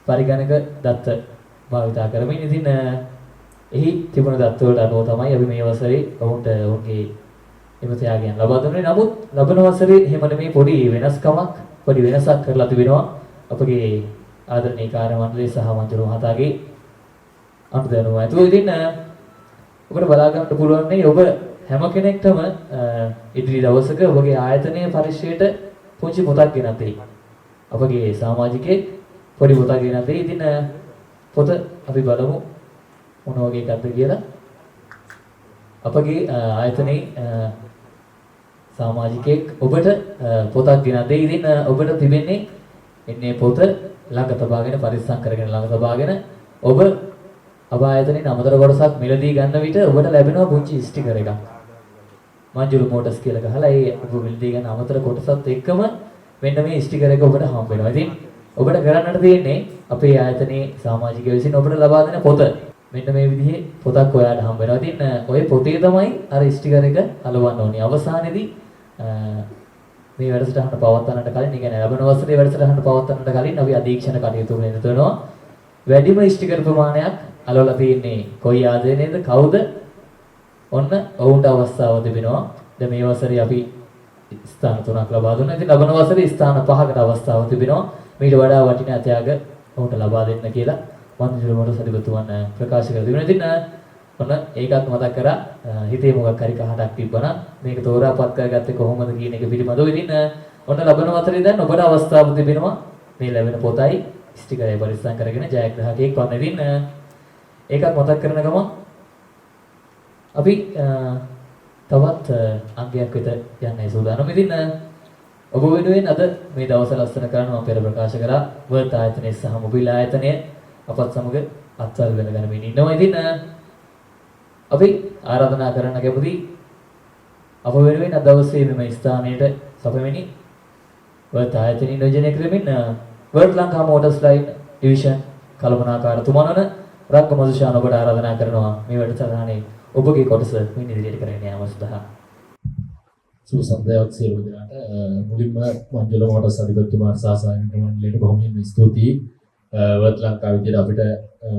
පරිගණක දත්ත භාවිතා කරමින්. ඉතින් එහි තිබුණ දත්ත වලට අනුව තමයි අපි මේ වසරේ ඔවුන්ට ඔවුන්ගේ එම ත්‍යාගයන් ලබා දුන්නේ. නමුත් ලබන වසරේ එහෙම නෙමේ පොඩි වෙනස්කමක් පොඩි වෙනසක් කරලා තිබෙනවා අපගේ ආදරණීය කාර්ය මණ්ඩලය සහ මංජුල මහතාගේ අනුදැනුම ඇතුව. ඉතින් ඔබට බලා ගන්න පුළුවන් නේ ඔබ හැම කෙනෙක්ටම ඉදිරි දවසක ඔබගේ ආයතනයේ පරිශ්‍රයට පුංචි පොතක් ගෙනත් දෙයි. අපගේ සමාජිකයෙක් පොඩි පොතක් ගෙනත් දෙයි. ඉතින් පොත අපි බලමු මොන වගේ එකක්ද කියලා. අපගේ ආයතනයේ සමාජිකයෙක් ඔබට පොතක් ගෙනත් දෙයි. ඉතින් ඔබට තිබෙන්නේ එන්නේ පොත ළඟ තබාගෙන පරිස්සම් කරගෙන ළඟ තබාගෙන ඔබ අභායතනෙන් අමතර කොටසක් මිලදී ගන්න විට ඔබට ලැබෙනවා පුංචි ස්ටිකර් එකක්. මංජුරු මෝටර්ස් කියලා ගහලා ඒ ඔබ මිලදී ගන්න අමතර කොටසත් එක්කම මෙන්න මේ ස්ටිකර් එක ඔබට හම්බ වෙනවා. ඉතින් ඔබට කරන්නට තියෙන්නේ අපේ ආයතනයේ සමාජිකයෝ විසින් ඔබට ලබා දෙන පොත. මෙන්න මේ විදිහේ පොතක් ඔයාලට හම්බ වෙනවා. ඉතින් ඔය පොතේ තමයි අර ස්ටිකර් එක අලවන්න ඕනේ. අවසානයේදී මේ වැඩසටහන පවත්වන්නට කලින්, ඒ කියන්නේ ලැබෙන වසරේ වැඩසටහන පවත්වන්නට කලින් අපි අධීක්ෂණ කටයුතු වෙනතනවා. වැඩිම ස්ටිකර් ප්‍රමාණයක් අලවලා තියෙන්නේ කොයි ආදරේද කවුද? ඔන්න ඔවුන්ට අවස්ථාව තිබෙනවා. දැන් මේ වසරේ අපි ස්ථාන 3ක් ලබා දුන්නා. ඉතින් ලබන වසරේ ස්ථාන 5කට අවස්ථාව තිබෙනවා. මීට වඩා වටිනා ත්‍යාග ඔවුන්ට ලබා දෙන්න කියලා මන්දිර මොඩ සදිබතුමන් ප්‍රකාශ කර තිබෙනවා. ඉතින් ඔන්න ඒකත් මතක් කරා. හිතේ මොකක් හරි කහටක් තිබ්බනම් මේක තෝරාපත් කරගත්තේ කොහොමද කියන එක පිළිබඳව. ඉතින් ඔන්න ලබන වසරේ දැන් ඔබට අවස්ථාව තිබෙනවා මේ ලැබෙන පොතයි ස්ටිකරය පරිස්සම් කරගෙන ජයග්‍රාහකයෙක් වන්න. ඉතින් ඒකත් මතක් කරන ගමන් අපි තවත් අංගයක් විතර යන්නයි සූදානම්. ඉතින් ඔබ වෙනුවෙන් අද මේ දවස ලස්සන කරන්න මම පෙර ප්‍රකාශ කරා වර්ත් ආයතනයේ සහ මොබිල් ආයතනයේ අපත් සමග අත්වල වෙන ගණමින් ඉන්නවා. ඉතින් අපි ආරාධනා කරන්න කැමති අප වෙනුවෙන් අද දවසේ මේ ස්ථානයට සපෙමිනි වර්ත් ආයතනයේ නියෝජනය කරමින් Worth Lanka Motors line division කළමනාකාරතුමන් වන රංග මදුෂාන ඔබට ආරාධනා කරනවා මේ වැඩසටහනේ ඔබගේ කොටස මින් ඉදිරියට කරගෙන යාම සඳහා. සුබ සන්ධ්‍යාවක් සියලු දෙනාට. මුලින්ම මංජුල මෝටර්ස් අධිපතිතුමාට සහ සහායක මණ්ඩලයට බොහොම ස්තුතියි වර්ත් ලංකා විදියට අපිට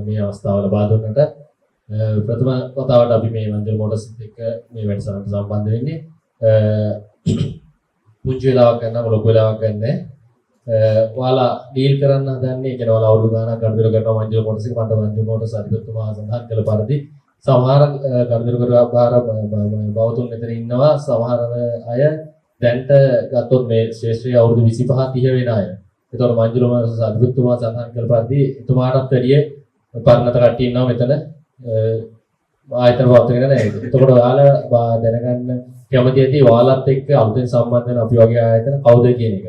මේ අවස්ථාව ලබා දුන්නට. ප්‍රථම වතාවට අපි මේ මංජුල මෝටර්ස් එක්ක මේ වැඩසටහනට සම්බන්ධ වෙන්නේ. පුංචි වෙලාවක් ගන්න ලොකු වෙලාවක් ගන්න. ඔයාලා ඩීල් කරන්න හදන්නේ කියන ඔයාලා අවුරුදු ගානක් ගනුදෙනු කරනවා මංජුල මෝටර්ස් එක. මට මංජුල මෝටර්ස් අධිපතිතුමා සඳහන් කළ පරිදි සමහර ගනුදෙනු කරපාර බවතුන් මෙතන ඉන්නවා. සමහර අය දැන්ට ගත්තොත් මේ ශ්‍රේෂ්ඨ අවුරුදු 25 30 වෙන අය. ඒතකොට මංජුල මෝටර්ස් අධිපතිතුමා සඳහන් කළ පරිදි එතුමාටත් වැඩිය පරණත කට්ටිය ඉන්නවා මෙතන ආයතන පවත්වගෙන නැහැ. එතකොට ඔයාලා දැනගන්න කැමති ඇති ඔයාලත් එක්ක අලුතෙන් සම්බන්ධ වෙන අපි වගේ ආයතන කවුද කියන එක.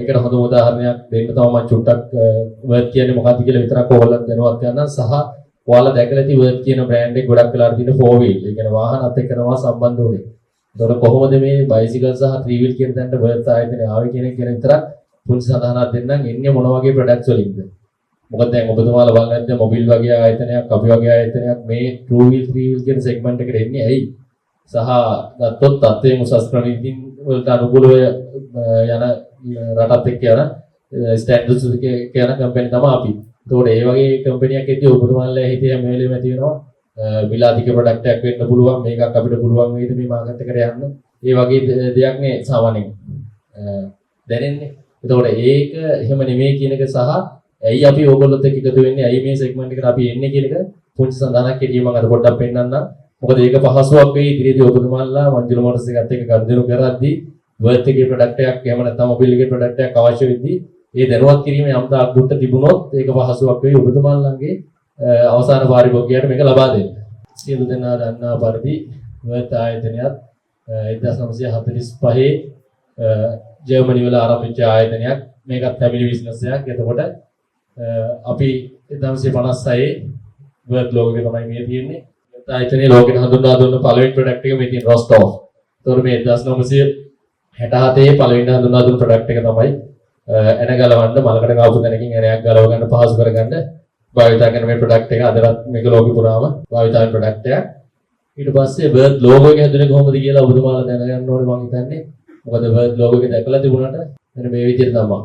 ඒකට හොඳම උදාහරණයක් දෙන්න තමයි මම චුට්ටක් වර්ත් කියන්නේ මොකක්ද කියලා විතරක් ඕගොල්ලන්ට දැනුවත් කරන්න. සහ ඔයාලා දැකලා ඇති වර්ත් කියන බ්‍රෑන්ඩ් එක ගොඩක් වෙලාට තියෙන 4 wheel. ඒ කියන්නේ වාහනත් එක්ක තමයි සම්බන්ධ වෙන්නේ. එතකොට කොහොමද මේ බයිසිකල් සහ 3 wheel කියන තැනට වර්ත් ආයතනේ ආවේ කියන එක ගැන විතරක් පුංචි සඳහනක් දෙන්නම්. එන්නේ මොන වගේ ප්‍රොඩක්ට්ස් වලින්ද? මොකද දැන් ඔබතුමාලා බලන්නේ මොබිල් වගේ ආයතනයක් අපි වගේ ආයතනයක් මේ 2 wheel 3 wheel කියන සෙග්මන්ට් එකට එන්නේ ඇයි? සහ ගත්තොත් තත්ත්වයේ උසස් ප්‍රමිතින් වලට අනුකූලව යන රටත් එක්ක යන ස්ටෑන්ඩඩ්ස් කියන කම්පැනි තමයි අපි. ඒතකොට ඒ වගේ කම්පැනියක් එක්ක ඔබතුමාලා හිතේ හැම වෙලේම ඇති වෙනවා විලාදික ප්‍රොඩක්ට් එකක් වෙන්න පුළුවන් මේකක් අපිට පුළුවන් වේද මේ මාකට් එකට යන්න. ඒ වගේ දෙයක් නේ සාමාන්‍යයෙන් දැනෙන්නේ. ඒතකොට ඒක එහෙම නෙමෙයි කියන එක සහ ඇයි අපි ඕගොල්ලොත් එක්ක එකතු වෙන්නේ ඇයි මේ සෙග්මන්ට් එකට අපි එන්නේ කියන එක පුංචි සඳහනක් කෙටියෙන් මම අද පොඩ්ඩක් පෙන්නන්නම්. මොකද ඒක පහසුවක් වෙයි ඉදිරියේදී ඔබතුමාලා මංජුල මෝටර්ස් එකත් එක්ක ගනුදෙනු කරද්දී වර්ත් එකේ ප්‍රොඩක්ට් එකක් එහෙම නැත්නම් මොබිල් එකේ ප්‍රොඩක්ට් එකක් අවශ්‍ය වෙද්දී ඒ දැනුවත් කිරීමේ යම්තාක් දුරට තිබුණොත් ඒක පහසුවක් වෙයි ඔබතුමාලගේ අවසාන පාරිභෝගිකයාට මේක ලබා දෙන්න. සියලු දෙනා දන්නා පරිදි වර්ත් ආයතනයත් 1945 ජර්මනි වල ආරම්භිච්ච ආයතනයක්. මේකත් ෆැමිලි බිස්නස් එකක්. එතකොට අපි 1956 වර්ත් ලෝගෝ එක තමයි මේ තියෙන්නේ. වර්ත් ආයතනයේ ලෝකෙට හඳුන්වා දුන්න පළවෙනි ප්‍රොඩක්ට් එක මේ තියෙන රොස්ටෝෆ්. ඒතකොට මේ 1967 පළවෙනි හඳුන්වා දුන්න ප්‍රොඩක්ට් එක තමයි එන ගලවන්න මලකට ගාපු තැනකින් එනයක් ගලව ගන්න පහසු කරගන්න භාවිතා කරන මේ ප්‍රොඩක්ට් එක අදවත් මේක ලෝකෙ පුරාම භාවිතා වෙන ප්‍රොඩක්ට් එකක්. ඊට පස්සේ වර්ත් ලෝගෝ එක හැදුනේ කොහොමද කියලා ඔබතුමාලා දැනගන්න ඕනේ මම හිතන්නේ. මොකද වර්ත් ලෝගෝ එක දැකලා තිබුණාට මෙන්න මේ විදිහට තමයි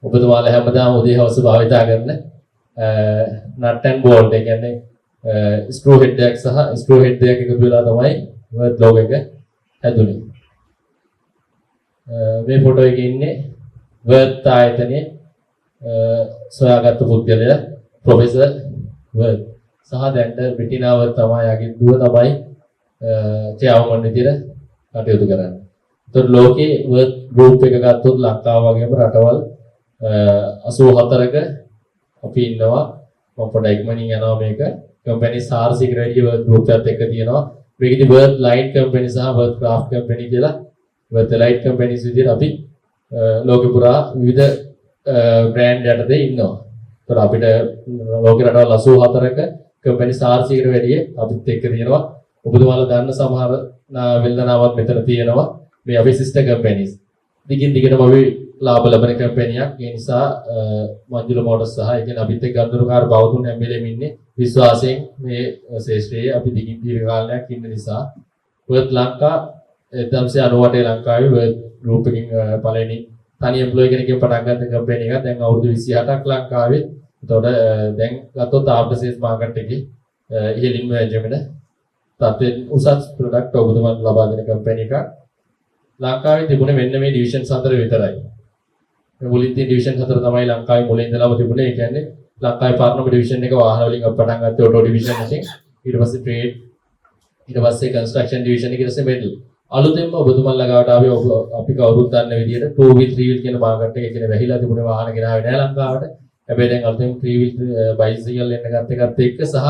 ඔබතුමාලා හැමදාම උදේ හවස භාවිතා කරන නට් ඇන්ඩ් බෝල්ට් ඒ කියන්නේ ස්ක්‍රූ හෙඩ් එකක් සහ ස්ක්‍රූ හෙඩ් එකක් එකතු වෙලා තමයි වර්ත් ලෝගෝ එක හැදුනේ. මේ ෆොටෝ එකේ ඉන්නේ වර්ත් ආයතනයේ සොයාගත්තු පුද්ගලයා ප්‍රොෆෙසර් වර්ත් සහ දැන්ට බ්‍රිටිනාව තමයි යගේ දුව තමයි චෙයාර්මන් විදියට කටයුතු කරන්නේ. ඒතකොට ලෝකේ වර්ත් ගෲප් එක ගත්තොත් ලංකාව වගේම රටවල් 84ක අපි ඉන්නවා. මම පොඩ්ඩක් ඉක්මනින් යනවා මේක. කම්පැනිස් 400කට වැඩි වර්ත් ගෲප් එකක් එක්ක තියෙනවා. මේකෙදි වර්ත් ලයින් කම්පැනි සහ වර්ත් ක්‍රාෆ්ට් කම්පැනි කියලා වර්ත් ලයින් කම්පැනිස් විදියට අපි ලෝකෙ පුරා විවිධ බ්‍රෑන්ඩ් යටතේ ඉන්නවා. ඒතර අපිට ලෝකේ රටවල් 84ක කම්පැනි SARC-කට වැඩිය අපිත් එක්ක තියෙනවා. ඔබතුමාලා දන්න සමහර වෙළඳනාමත් මෙතන තියෙනවා. මේ අපේ සිස්ටර් කම්පැනිස්. දිගින් දිගටම අපි ලාභ ලබන කම්පැනියක්. ඒ නිසා මංජුල මෝටර්ස් සහ ඒ කියන්නේ අපිත් එක්ක ගනුදෙනුකාර බවතුන් හැම වෙලෙම ඉන්නේ විශ්වාසයෙන් මේ ශේෂ්ත්‍රයේ අපි දිගින් දීර්ඝ කාලයක් ඉන්න නිසා වර්ත් ලංකා 1998 ලංකාවේ වර්ත් ගෲප් එකකින් පළවෙනි තනි එම්ප්ලොයි කෙනෙක්ගෙන් පටන් ගත්ත කම්පැනි එකක් දැන් අවුරුදු 28ක් ලංකාවේ. එතකොට දැන් ගත්තොත් ආෆ්ටර් සේල්ස් මාකට් එකේ ඉහළින්ම ජෙමින තත්ත්වයෙන් උසස් ප්‍රොඩක්ට් ඔබතුමාට ලබා දෙන කම්පැනි එකක්. ලංකාවේ තිබුණේ මෙන්න මේ ඩිවිෂන් 4 විතරයි. මේ මුලින් තියෙන ඩිවිෂන් 4 තමයි ලංකාවේ මුලින් ඉඳලාම තිබුණේ. ඒ කියන්නේ ලංකාවේ පරණම ඩිවිෂන් එක වාහන වලින් අපි පටන් ගත්තේ ඔටෝ ඩිවිෂන් එකෙන්. ඊට පස්සේ ට්‍රේඩ්, ඊට පස්සේ කන්ස්ට්‍රක්ෂන් ඩිවිෂන් එක, ඊට පස්සේ මෙටල්. අලුතෙන්ම ඔබතුමාලා ළඟාවට ආවේ අපි කවුරුත් දන්න විදිහට 2 wheel 3 wheel කියන මාකට් එක කියන්නේ වැහිලා තිබුණේ වාහන ගෙනාවේ නැහැ ලංකාවට. හැබැයි දැන් අලුතෙන් 3 wheel බයිසිකල් එන්න ගත්ත එකත් එක්ක සහ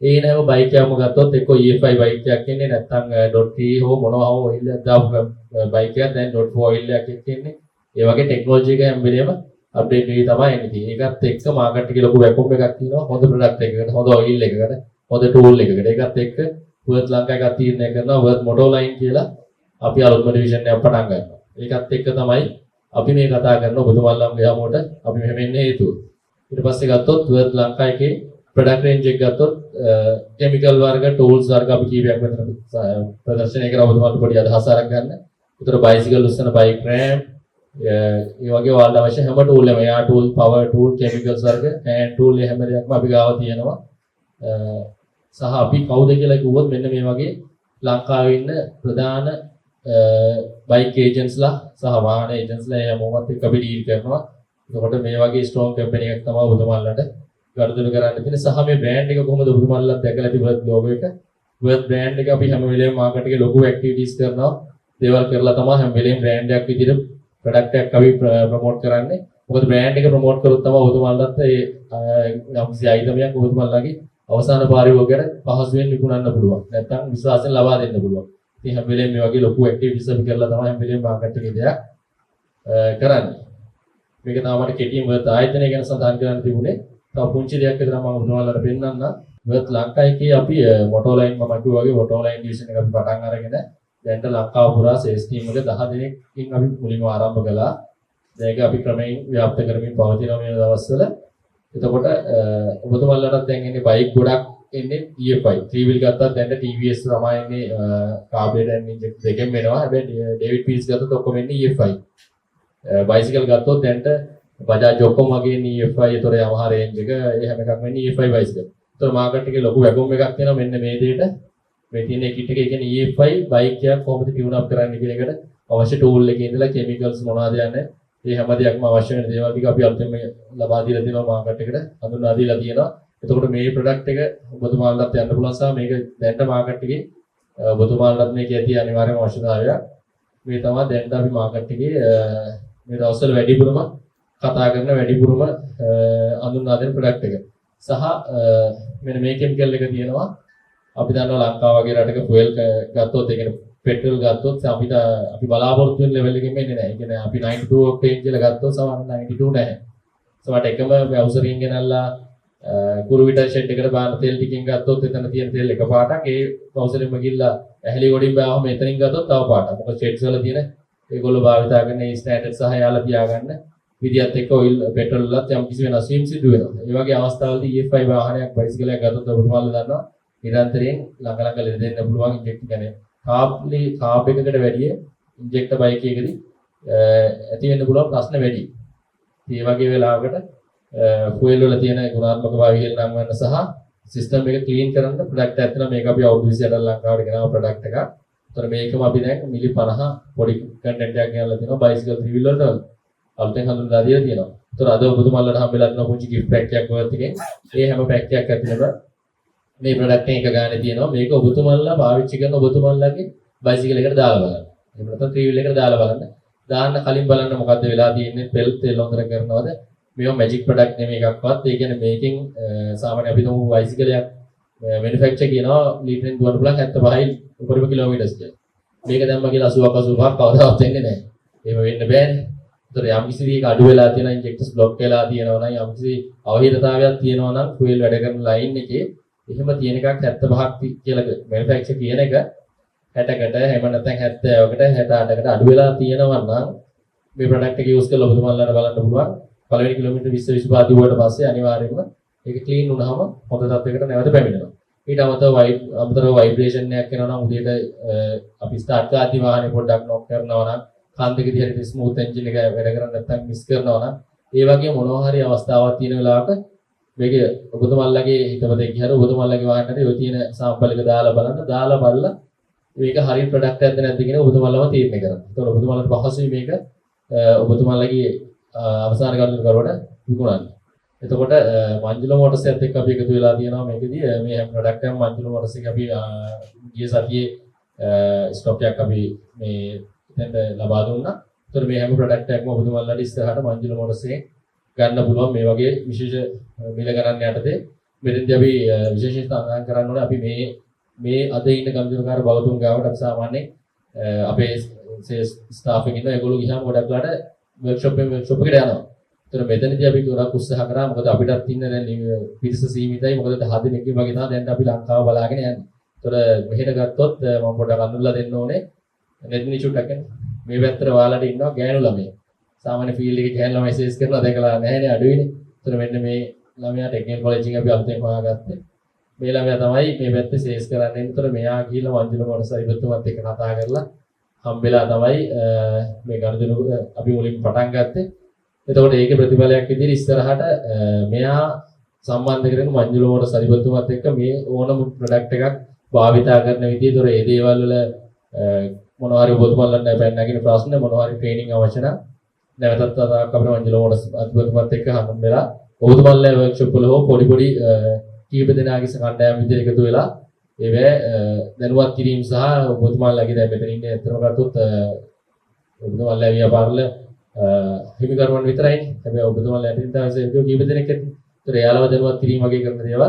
ඒ නෑම බයික් එකක්ම ගත්තොත් එක්ක EFI බයික් එකක් එන්නේ නැත්නම් .3 හෝ මොනවා හෝ ඔයිල් එකක් දාපු බයික් එකක් දැන් .4 ඔයිල් එකක් එන්නේ. ඒ වගේ ටෙක්නොලොජි එක හැම වෙලේම අප්ඩේට් වෙවි තමයි එන්නේ. ඒකත් එක්ක මාකට් එකේ ලොකු වැකුම් එකක් තියෙනවා. හොඳ ප්‍රොඩක්ට් එකකට, හොඳ ඔයිල් එකකට, හොඳ ටූල් එකකට. ඒකත් එක්ක වර්ත් ලංකා එකක් තීරණය කරනවා වර්ත් මොටෝ ලයින් කියලා අපි අලුත්ම ඩිවිෂන් එකක් පටන් ගන්නවා. ඒකත් එක්ක තමයි අපි මේ කතා කරන ඔබතුමාලාගේ හැමෝට අපි මෙහෙම ඉන්නේ හේතුව. ඊට පස්සේ ගත්තොත් වර්ත් ලංකා එකේ ප්‍රොඩක්ට් රේන්ජ් එක ගත්තොත් කෙමිකල් වර්ග, ටූල්ස් වර්ග අපි කීපයක් මෙතන ප්‍රදර්ශනය කරලා ඔබතුමාට පොඩි අදහසක් ගන්න. උතර බයිසිකල් උස්සන බයික් රෑම්, ඒ වගේ ඔයාලට අවශ්‍ය හැම ටූල් එකම, යා ටූල්, පවර් ටූල්, කෙමිකල්ස් වර්ග, හෑන්ඩ් ටූල් හැම දෙයක්ම අපි ගාව තියෙනවා. සහ අපි කවුද කියලා කිව්වොත් මෙන්න මේ වගේ ලංකාවේ ඉන්න ප්‍රධාන බයික් ඒජන්ට්ස්ලා සහ වාහන ඒජන්ට්ස්ලා හැමෝමත් එක්ක අපි ඩීල් කරනවා. එතකොට මේ වගේ ස්ට්‍රෝං කම්පැනි එකක් තමයි ඔබතුමාලට ගනුදෙනු කරන්න තියෙන. සහ මේ බ්‍රෑන්ඩ් එක කොහොමද ඔබතුමාලත් දැකලා තිබුණත් ලෝගෝ එක. වර්ත් බ්‍රෑන්ඩ් එක අපි හැම වෙලේම මාකට් එකේ ලොකු ඇක්ටිවිටීස් කරනවා. දේවල් කරලා තමයි හැම වෙලේම බ්‍රෑන්ඩ් එකක් විදිහට ප්‍රොඩක්ට් එකක් අපි ප්‍රොමෝට් කරන්නේ. මොකද බ්‍රෑන්ඩ් එක ප්‍රොමෝට් කරොත් තමයි ඔබතුමාලට ඒ යම්කිසි අයිටමයක් ඔබතුමාලගේ අවසාන පරිවර්තනයට පහසුවෙන් විකුණන්න පුළුවන්. නැත්නම් විශ්වාසයෙන් ලබා දෙන්න පුළුවන්. ඉතින් හැම වෙලේම මේ වගේ ලොකු ඇක්ටිවිටීස් අපි කරලා තමයි හැම වෙලේම මාකට් එකේ දෙයක් කරන්නේ. මේක තමයි මට කෙටියෙන් වර්ත් ආයතනය ගැන සඳහන් කරන්න තිබුණේ. තව පුංචි දෙයක් විතර මම ඔබතුමාලට පෙන්නන්න. වර්ත් ලංකා එකේ අපි මොටෝ ලයින් මම කිව්වා වගේ මොටෝ ලයින් ඩිවිෂන් එක අපි පටන් අරගෙන දැන්ට ලංකාව පුරා සේල්ස් ටීම් එක 10 දෙනෙක්කින් අපි මුලින්ම ආරම්භ කළා. දැන් ඒක අපි ක්‍රමයෙන් ව්‍යාප්ත කරමින් පවතිනවා මේ දවස්වල. එතකොට ඔබතුමාලටත් දැන් ඉන්නේ බයික් ගොඩක් එන්නේ EFI. 3 wheel ගත්තත් දැන් TVS තමයි එන්නේ කාබේටර් ඉන්ජෙක්ටර් දෙකෙන් වෙනවා. හැබැයි ඩේවිඩ් පීස් ගත්තොත් ඔක්කොම එන්නේ EFI. බයිසිකල් ගත්තොත් දැන්ට බජාජ් ඔක්කොම වගේ එන්නේ EFI. ඒතොර Yamaha රේන්ජ් එක ඒ හැම එකක්ම එන්නේ EFI බයිසිකල්. ඒතොර මාකට් එකේ ලොකු වැගුම් එකක් තියෙනවා මෙන්න මේ දෙයට. මේ තියෙන කිට් එකේ කියන්නේ EFI බයික් එකක් කොහොමද ටියුන් අප් කරන්න කියන එකට අවශ්‍ය ටූල් එකේ ඉඳලා කෙමිකල්ස් මොනවද යන්නේ මේ හැම දෙයක්ම අවශ්‍ය වෙන දේවල් ටික අපි අලුතෙන් ලබා දීලා තියෙනවා මාකට් එකට හඳුන්වා දීලා තියෙනවා. එතකොට මේ ප්‍රොඩක්ට් එක ඔබතුමාලට යන්න පුළුවන් සහ මේක දැන්ට මාකට් එකේ ඔබතුමාලට මේක ඇති අනිවාර්යම අවශ්‍යතාවයක්. මේ තමයි දැන්ට අපි මාකට් එකේ මේ දවස්වල වැඩිපුරම කතා කරන වැඩිපුරම හඳුන්වා දෙන ප්‍රොඩක්ට් එක. සහ මෙන්න මේ කෙමිකල් එක තියෙනවා. අපි දන්නවා ලංකාව වගේ රටක ෆුවල් ගත්තොත් ඒ කියන්නේ පෙට්‍රල් ගත්තොත් අපි බලාපොරොත්තු වෙන ලෙවල් එකකින් එන්නේ නැහැ. ඒ කියන්නේ අපි 92 ඔක්ටේන් කියලා ගත්තොත් සමහර 92 නැහැ. සමහරට එකම බ්‍රවුසරින් ගෙනල්ලා කුරුවිට ෂෙඩ් එකට බාන තෙල් ටිකකින් ගත්තොත් එතන තියෙන තෙල් එක පාටක් ඒ බ්‍රවුසරෙන්ම ගිහිල්ලා ඇහැලි ගොඩින් බෑවම එතනින් ගත්තොත් තව පාටක්. මොකද ෂෙඩ්ස් වල තියෙන ඒගොල්ලෝ භාවිතා කරන මේ ස්ටෑන්ඩඩ් සහ යාලා තියාගන්න විදියත් එක්ක ඔයිල් පෙට්‍රල් වලත් යම් කිසි වෙනස් වීම් සිදු වෙනවා. ඒ වගේ අවස්ථාවලදී EFI වාහනයක් බයිසිකලයක් ගත්තොත් ඔබතුමාලා දන්නවා නිරන්තරයෙන් ළඟ ළඟ ලෙඩ දෙන්න පුළුවන් ඉන්ජෙක්ට් කියන්නේ කාබ් එකකට වැඩිය ඉන්ජෙක්ටර් බයික් එකකදී ඇති වෙන්න පුළුවන් ප්‍රශ්න වැඩි. මේ වගේ වෙලාවකට ෆුවල් වල තියෙන ගුණාත්මක භාවිකයන් නම් වෙන සහ සිස්ටම් එක ක්ලීන් කරන්න ප්‍රොඩක්ට් එකක් තියෙනවා. මේක අපි අවුරුදු 28ක් ලංකාවට ගෙනාව ප්‍රොඩක්ට් එකක්. ඒතර මේකම අපි දැන් මිලි 50 පොඩි කන්ටෙන්ට් එකක් ගෙනල්ලා තියෙනවා බයිසිකල් 3 wheel වලට අලුතෙන් හඳුන්වලා දීලා තියෙනවා. ඒතර අද ඔබතුමාලට හම්බෙලා තියෙන පුංචි gift pack එකක් වර්ත් එකෙන් මේ හැම pack එකක් ඇතුළේම මේ ප්‍රොඩක්ට් එක ගානේ තියෙනවා. මේක ඔබතුමාලා පාවිච්චි කරන ඔබතුමාලාගේ බයිසිකල් එකට දාලා බලන්න. එහෙම නැත්නම් 3 wheel එකට දාලා බලන්න. දාන්න කලින් බලන්න මොකද්ද වෙලා තියෙන්නේ, තෙල් හොඳට කරනවද? මේවා මැජික් ප්‍රොඩක්ට් නෙමෙයි එකක්වත්. ඒ කියන්නේ මේකෙන් සාමාන්‍ය අපි තුමු බයිසිකලයක් මැනුෆැක්චර් කියනවා ලීටරෙන් දුවන්න පුළුවන් 75යි උඩරම කිලෝමීටර්ස් කියලා. මේක දැම්ම කියලා 80ක් 85ක් කවදාවත් වෙන්නේ නැහැ. එහෙම වෙන්න බෑනේ. ඒතර යම් කිසි දෙයක අඩු වෙලා තියෙනවා ඉන්ජෙක්ටර්ස් බ්ලොක් වෙලා තියෙනවා නම් යම් කිසි අවහිරතාවයක් තියෙනවා නම් ෆුවල් වැඩ කරන ලයින් එකේ එහෙම තියෙන එකක් 75ක් කියලා මැනුෆැක්චරර් කියන එක 60කට එහෙම නැත්නම් 70කට 68කට අඩු වෙලා තියෙනවා නම් මේ ප්‍රොඩක්ට් එක යූස් කරලා ඔබතුමාලාට බලන්න පුළුවන් පළවෙනි කිලෝමීටර් 20 25 දුවට පස්සේ අනිවාර්යයෙන්ම ඒක ක්ලීන් වුණාම හොඳ තත්යකට නැවත පැමිණෙනවා. ඊට අමතරව වයිබ්‍රේෂන් එකක් එනවා නම් උදේට අපි ස්ටාර්ට් කරද්දී වාහනේ පොඩ්ඩක් නොක් කරනවා නම් කාන් දෙක දිහාට ස්මූත් එන්ජින් එක වැඩ කරන්නේ නැත්නම් මිස් කරනවා නම් ඒ වගේ මොනවා හරි අවස්ථාවක් තියෙන වෙලාවක මේක ඔබතුමාලගේ හිතවතේ ගියහම ඔබතුමාලගේ වාහනේට ඔය තියෙන සාම්පල් එක දාලා බලලා මේක හරිය ප්‍රොඩක්ට් එකක්ද නැද්ද කියන ඔබතුමාලම තීරණය කරන්න. ඒතකොට ඔබතුමාලට පහසුයි මේක ඔබතුමාලගේ අවසාන කරුවට විකුණන්න. එතකොට මංජුල මෝටර්ස් එකත් එක්ක අපි එකතු වෙලා තියෙනවා මේකෙදී මේ හැම ප්‍රොඩක්ට් එකම මංජුල මෝටර්ස් එක අපි ගිය සතියේ ස්ටොක් එකක් අපි මේ එතෙන්ට ලබා දුන්නා. ඒතකොට මේ හැම ප්‍රොඩක්ට් එකක්ම ඔබතුමාලට ඉස්සරහට මංජුල මෝටර්ස් එකෙන් ගන්න පුළුවන් මේ වගේ විශේෂ මිල ගණන් යටතේ මෙතෙන්දී අපි විශේෂයෙන් සඳහන් කරන්න ඕනේ අපි මේ අද ඉන්න කම්පියුටර් බවතුන් ගාවට අපි සාමාන්‍යයෙන් අපේ සේල්ස් ස්ටාෆ් එක ඉන්නවා ඒගොල්ලෝ ගියාම ගොඩක්ලාට වර්ක්ෂොප් එකට යනවා. ඒතර මෙතනදී අපි ගොඩක් උත්සාහ කරා මොකද අපිටත් ඉන්න දැන් පිරිස සීමිතයි මොකද 10 දෙනෙක් වගේ තමයි දැන් අපි ලංකාව බලාගෙන යන්නේ. ඒතර මෙහෙට ගත්තොත් මම පොඩ්ඩක් අඳුල්ලා දෙන්න ඕනේ නෙත්නි චුට්ටක් මේ පැත්තට ඔයාලට ඉන්නවා ගෑනු ළමයි. සාමාන්‍ය ෆීල්ඩ් එකේ ගෑනු ළමයි සේල්ස් කරනවා දැකලා නැහැනේ අඩුයිනේ. ඒතර මෙන්න මේ ළමයා ටෙක්නිකල් කොලෙජ් එකේ අපි අලුතෙන් හොයාගත්තේ. මේ ළමයා තමයි මේ පැත්තේ සේල්ස් කරන්නේ. ඒතර මෙයා ගිහිල්ලා මංජුල මොටර්ස් ඉබතුමත් එක්ක කතා කරලා හම්බෙලා තමයි මේ ගනුදෙනු අපි මුලින් පටන් ගත්තේ. එතකොට ඒකේ ප්‍රතිඵලයක් විදිහට ඉස්සරහට මෙයා සම්බන්ධ කරගෙන මංජුල මොටර්ස් ඉබතුමත් එක්ක මේ ඕනම ප්‍රොඩක්ට් එකක් භාවිතා කරන විදිහ. ඒතර ඒ දේවල් වල මොනවා හරි ඔබතුමාලට නැගින ප්‍රශ්න මොනවා හරි ට්‍රේනින් අවශ්‍ය නම් නැවතත් අපේ මංජුල මොටර්ස් ඉබතුමත් එක්ක හම්බෙලා ඔබතුමාලගේ වර්ක්ෂොප් වල හෝ පොඩි කීප දෙනාගේ කණ්ඩායම් විදිහට එකතු වෙලා ඒවැ දැනුවත් කිරීම සහ ඔබතුමාලගේ දැන් මෙතන ඉන්නේ අතරම ගත්තොත් ඔබතුමාලගේ ව්‍යාපාරවල හිමිකරුවන් විතරයිනේ. හැබැයි ඔබතුමාලා යටින් තමයි කීප දෙනෙක් ඇති. ඒතර එයාලව දැනුවත් කිරීම වගේ කරන දේවල්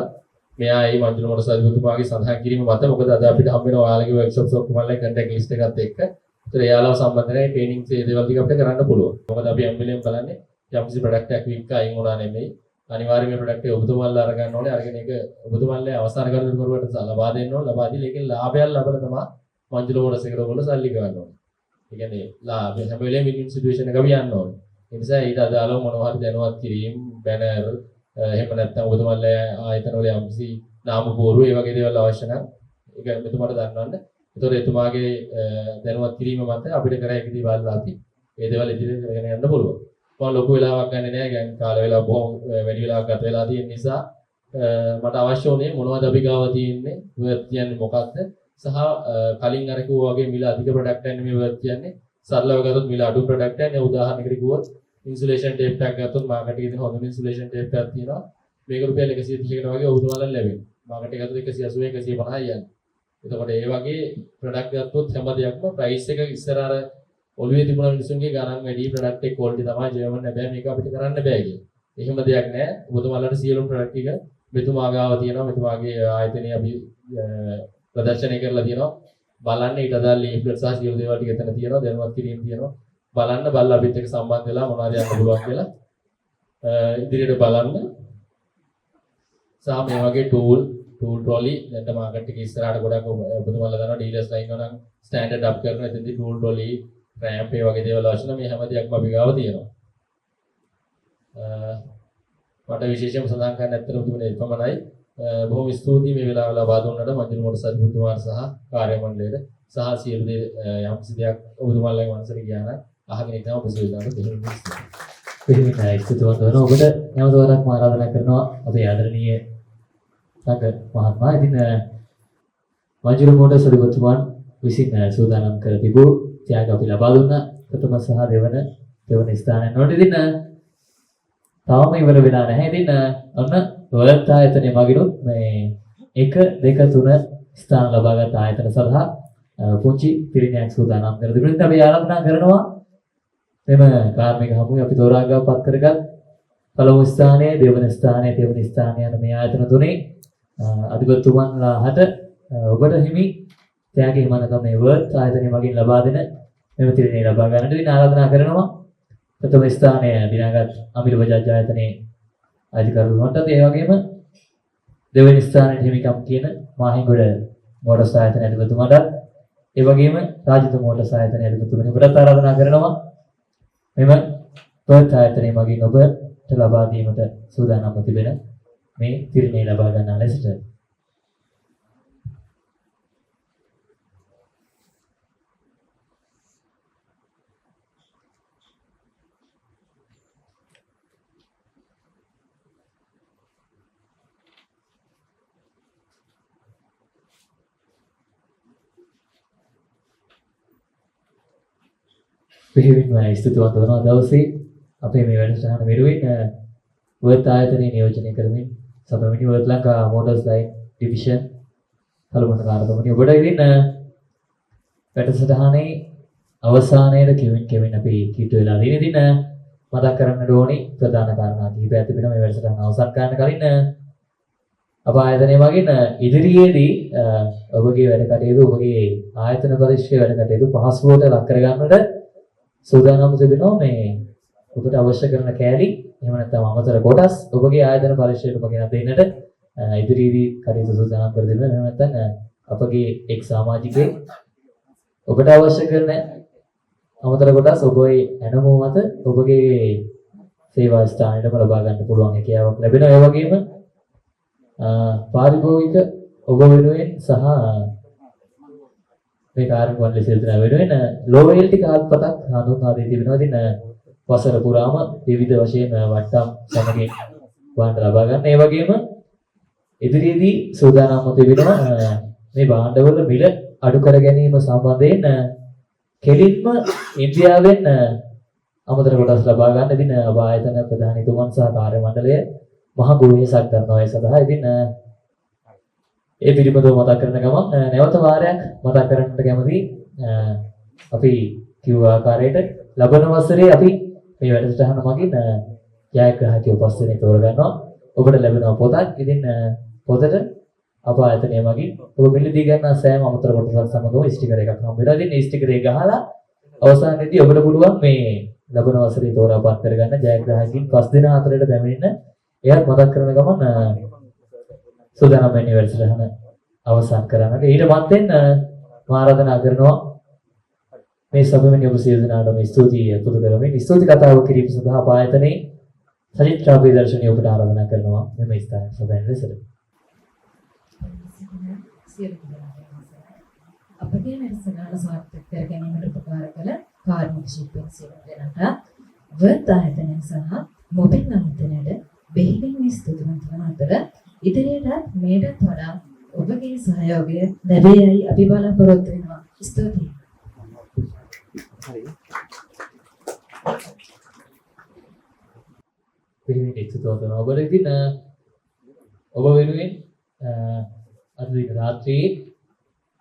මෙයා මේ මංජුල මොටර්ස් ඉබතුමාගේ සඳහන් කිරීම මත මොකද අද අපිට හම්බ වෙන ඔයාලගේ වර්ක්ෂොප්ස් ඔක්කොමලා කන්ටැක්ට් ලිස්ට් එකත් එක්ක ඒතර එයාලව සම්බන්ධ නැහැ ට්‍රේනින්ග් ඒ දේවල් ටික අපිට කරන්න පුළුවන්. මොකද අපි හැමලෙම බලන්නේ යම්කිසි ප්‍රොඩක්ට් එකක් වික්ක අයින් වුණා නෙමෙයි අනිවාර්යයෙන්ම ප්‍රොඩක්ට් එක ඔබතුමාලා අරගන්න ඕනේ. අරගෙන ඒක ඔබතුමාලා අවසාන කරුවට ලබා දෙන්න ඕනේ. ලබා දීලා ඒකෙන් ලාභයක් ලබන තමයි මංජුල මොටර්ස් එකට ඔයගොල්ලෝ සල්ලි ගන්න ඕනේ. ඒ කියන්නේ ලාභ හැම වෙලේම වින් සිටුේෂන් එක අපි යන්න ඕනේ. ඒ නිසා ඊට අදාළව මොනවා හරි දැනුවත් කිරීම බැනර් එහෙම නැත්නම් ඔබතුමාලා ආයතන වල යම්කිසි නාම පෝරු ඒ වගේ දේවල් අවශ්‍ය නම් ඒක මෙතුමාට දන්වන්න. ඒතකොට එතුමාගේ දැනුවත් කිරීම මත අපිට කර හැකි දේවල් අපි ඒ දේවල් ඉදිරියට කරගෙන යන්න පුළුවන්. මම ලොකු වෙලාවක් ගන්න නෑ. يعني කාල වේලාව බොහොම වැඩි වෙලාවක් ගත වෙලා තියෙන නිසා මට අවශ්‍ය වුණේ මොනවද අපි ගාව තියෙන්නේ වර්ත් කියන්නේ මොකක්ද සහ කලින් අර කිව්වා වගේ මිල අධික ප්‍රොඩක්ට් එකක් නෙමෙයි වර්ත් කියන්නේ සරලව ගත්තොත් මිල අඩු ප්‍රොඩක්ට් එකක් නේ. උදාහරණයකට කිව්වොත් ඉන්සුලේෂන් ටේප් එකක් ගත්තොත් මාකට් එකේ තියෙන හොඳම ඉන්සුලේෂන් ටේප් එකක් තියෙනවා. මේක රුපියල් 130කට වගේ ඔබතුමාලට ලැබෙනවා. මාකට් එකේ ගත්තොත් 180 150යි යන්නේ. එතකොට ඒ වගේ ප්‍රොඩක්ට් ගත්තොත් හැම දෙයක්ම ප්‍රයිස් එක ඉස්සර අර ඔළුවේ තිබුණ මිනිස්සුන්ගේ ගණන් වැඩි ප්‍රොඩක්ට් එක ක්වොලිටි තමයි ජර්මන් හැබැයි මේක අපිට කරන්න බෑ කියලා. එහෙම දෙයක් නෑ. ඔබතුමාලට සියලුම ප්‍රොඩක්ට් එක මෙතුමා ගාව තියෙනවා. මෙතුමාගේ ආයතනයේ අපි ප්‍රදර්ශනය කරලා තියෙනවා. බලන්න ඊට අදාළ ලීෆ්ලට් සහ සියලු දේවල් ටික එතන තියෙනවා. දැනුවත් කිරීම තියෙනවා. බලන්න බලලා අපිත් එක්ක සම්බන්ධ වෙලා මොනවද යන්න පුළුවන් කියලා ඉදිරියට බලන්න. සහ මේ වගේ ටූල් ට්‍රොලි දැන් මාකට් එකේ ඉස්සරහට ගොඩක් ඔබතුමාලා දන්නවා ඩීලර්ස්ලා ඉන්නවා නම් ස්ටෑන්ඩඩ් අප් කරන එතෙන්දී ටූල් ට්‍රොලි රෑම්ප් ඒ වගේ දේවල් අවශ්‍ය නම් මේ හැම දෙයක්ම අපි ගාව තියෙනවා. මට විශේෂයෙන්ම සඳහන් කරන්න ඇත්තටම තිබුණේ එපමණයි. බොහොම ස්තුතියි මේ වෙලාව ලබා දුන්නට මංජුල මොටර්ස් අධිපතිතුමාට සහ කාර්ය මණ්ඩලයට සහ සියලු යම්කිසි දෙයක් ඔබතුමාලගේ මනසට ගියා නම් අහගෙන ඉඳන් ඔබ සියලුම පිළිමිතයි ස්තුතිවන්ත වෙනවා. ඔබට නැවත වරක් මා ආරාධනා කරනවා අපේ ආදරණීය සංඝ මහත්මයා. ඉතින් මංජුල මොටර්ස් අධිපතිතුමන් විසින් සූදානම් කර තිබූ ත්‍යාග අපි ලබා දුන්නා. ප්‍රථම සහ දෙවන ස්ථානයන් වලට ඉතින් තාම ඉවර වෙලා නැහැ. ඉතින් ඔන්න වර්ත් ආයතනයේ මගිනුත් මේ 1 2 3 ස්ථාන ලබාගත් ආයතන සඳහා පුංචි පිරිනැමක් සූදානම් කර තිබුණා. ඉතින් අපි ආරම්භ කරනවා මෙම කාර්මික හමුවේ අපි තෝරාගපත් කරගත් පළමු ස්ථානයේ දෙවන ස්ථානයේ තෙවන ස්ථානය යන මේ ආයතන තුනේ අධිපතිතුමන්ලාට ඔබට හිමි ත්‍යාගයේ මනකම මේ වර්ත් ආයතනයේ මගින් ලබා දෙන මෙම තිරණේ ලබා ගන්නට ඉතින් ආරාධනා කරනවා. ප්‍රථම ස්ථානය දිනාගත් අමිල බජාජ් ආයතනයේ අධිකරුවන්ටත් ඒ වගේම දෙවෙනි ස්ථානයේ හිමිකම් කියන මාහිඟුඩ මෝටර්ස් ආයතන අධිපතිතුමාට ඒ වගේම රාජිත මෝටර්ස් ආයතන අධිපතිතුමනි ඔබට ආරාධනා කරනවා මෙම පර්ත් ආයතනයේ මගින් ඔබට ලබා දීමට සූදානම්ව තිබෙන මේ තිරණය ලබා ගන්නා ලෙසට පිළිවින්ම ස්තුතිවන්ත වනවා දවසේ අපේ මේ වැඩසටහන වෙනුවෙන් වර්ත් ආයතනයේ නියෝජනය කරමින් සබමිනි Worth Lanka Motors line division කලබුණ කාර්යතුමනි ඔබට ඉතින් වැඩසටහනේ අවසානයේ කෙවින් අපි කීතු වෙලා ඉතින් මතක් කරන්න ඕනේ ප්‍රධාන කාරණා කිහිපයක් තිබෙනවා මේ වැඩසටහන අවසන් කරන්න කලින් අප ආයතනයේ මගින් ඉදිරියේදී ඔබගේ වැඩ කටයුතු ඔබගේ ආයතන පරිශ්‍රයේ වැඩ කටයුතු පහසුවට ලක් කර ගන්නට සූදානම් වෙනවා මේ ඔබට අවශ්‍ය කරන කෑලි එහෙම නැත්නම් අමතර කොටස් ඔබගේ ආයතන පරිශ්‍රයට ඔබගෙන දෙන්නට ඉදිරියේදී කටයුතු සූදානම් කර දෙනවා එහෙම නැත්නම් අපගේ එක් සමාජිකයෙක් ඔබට අවශ්‍ය කරන අමතර කොටස් ඔබේ ඇනමෝ මත ඔබගේ සේවා ස්ථානයටම ලබා ගන්න පුළුවන් හැකියාවක් ලැබෙනවා ඒ වගේම පාරිභෝගික ඔබ වෙනුවෙන් සහ මේ කාර්යවල සිදුවන වෙනුවෙන් ලෝයල්ටි කාඩ් පතක් හඳුන්වා දී තිබෙනවා. ඉතින් වසර පුරාම විවිධ වශයෙන් වට්ටම් සමගින් වාහන ලබා ගන්න. ඒ වගේම ඉදිරියේදී සූදානම්ව තිබෙනවා මේ භාණ්ඩවල මිල අඩු කර ගැනීම සම්බන්ධයෙන් කෙලින්ම ඉන්දියාවෙන් අමතර කොටස් ලබා ගන්න. ඉතින් ආයතන ප්‍රධානීතුමන් සහ කාර්ය මණ්ඩලය මහ ගුණයසක් කරනවා ඒ සඳහා. ඉතින් ඒ පිළිබඳව මතක් කරන ගමන් නැවත වාරයක් මතක් කරන්නට කැමති අපි කිව්ව ආකාරයට ලබන වසරේ අපි මේ වැඩසටහන මගින් ජයග්‍රාහකයෝ 5 දෙනෙක් තෝරගන්නවා. ඔබට ලැබෙනවා පොතක්. ඉතින් පොතට අප ආයතනය මගින් ඔබ මිලදී ගන්න සෑම අමතර කොටසක් සමගම ස්ටිකර් එකක් හම්බ වෙනවා. ඉතින් මේ ස්ටිකර් එක ගහලා අවසානයේදී ඔබට පුළුවන් මේ ලබන වසරේ තෝරාපත් කරගන්න ජයග්‍රාහකයන් 5 දෙනා අතරට පැමිණෙන්න. එයත් මතක් කරන ගමන් සූදානම් වෙන්නේ වැඩසටහන අවසන් කරන්නට. ඊට මත්තෙන් ආරාධනා කරනවා මේ සභාවෙන් ඔබ සියලු දෙනාටම ස්තුතිය පුද කරමින් ස්තුති කතාව කිරීම සඳහා ආයතනයේ සජිත්‍රා ප්‍රදර්ශනය ඔබට ආරාධනා කරනවා මෙම ස්ථාන සභාවෙන් ලෙසට. අපගේ වැඩසටහන සාර්ථක කර ගැනීමට උපකාර කළ කාර්මික ශිල්පීන් සියලු දෙනාට වර්ත් ආයතනය සහ මොබිල් ආයතනයට බෙහෙවින් ස්තුතිවන්ත වන අතර ඉදිරියටත් මේටත් වඩා ඔබගේ සහයෝගය ලැබෙයි අපි බලාපොරොත්තු වෙනවා. ස්තුතියි. පිළිවෙලින් සුතවතන ඔබට ඉතින් ඔබ වෙනුවෙන් අද දින රාත්‍රියේ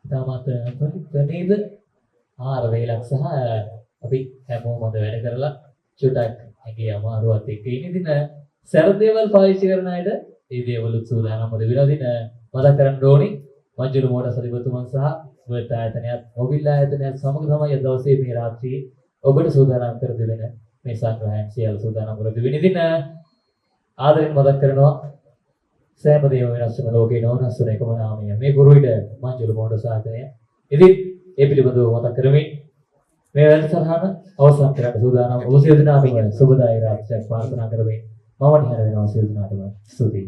තාමත් ප්‍රණීත ආහාර වේලක් සහ අපි හැමෝම අද වැඩ කරලා චුටක් ඇගේ අමාරුවත් එක්ක ඉන්නේ. ඉතින් සර් දේවල් පාවිච්චි කරන අයට මේ දේවලුත් සූදානම්ව දෙවිලා ඉතින් මතක් කරන්න ඕනේ මංජුල මෝටර්ස් අධිපතිතුමන් සහ වර්ත් ආයතනයත් මොබිල් ආයතනයත් සමග තමයි අද දවසේ මේ රාත්‍රියේ ඔබට සූදානම් කර දෙවෙන මේ සංග්‍රහයන් සියල්ල සූදානම් කර දෙවෙන. ඉතින් ආදරෙන් මතක් කරනවා සෑම දේම වෙනස් වෙන ලෝකේ නොවෙනස් වෙන එකම නාමය මේ ගුරුවිට මංජුල මෝටර්ස් ආයතනය. ඉතින් ඒ පිළිබඳව මතක් කරමින් මේ වැඩසටහන අවසන් කරන්න සූදානම්. ඔබ සියලු දෙනාටම සුබදායක රාත්‍රියක් ප්‍රාර්ථනා කරමින් මම නිහඬ වෙනවා සියලු දෙනාටම ස්තුතියි.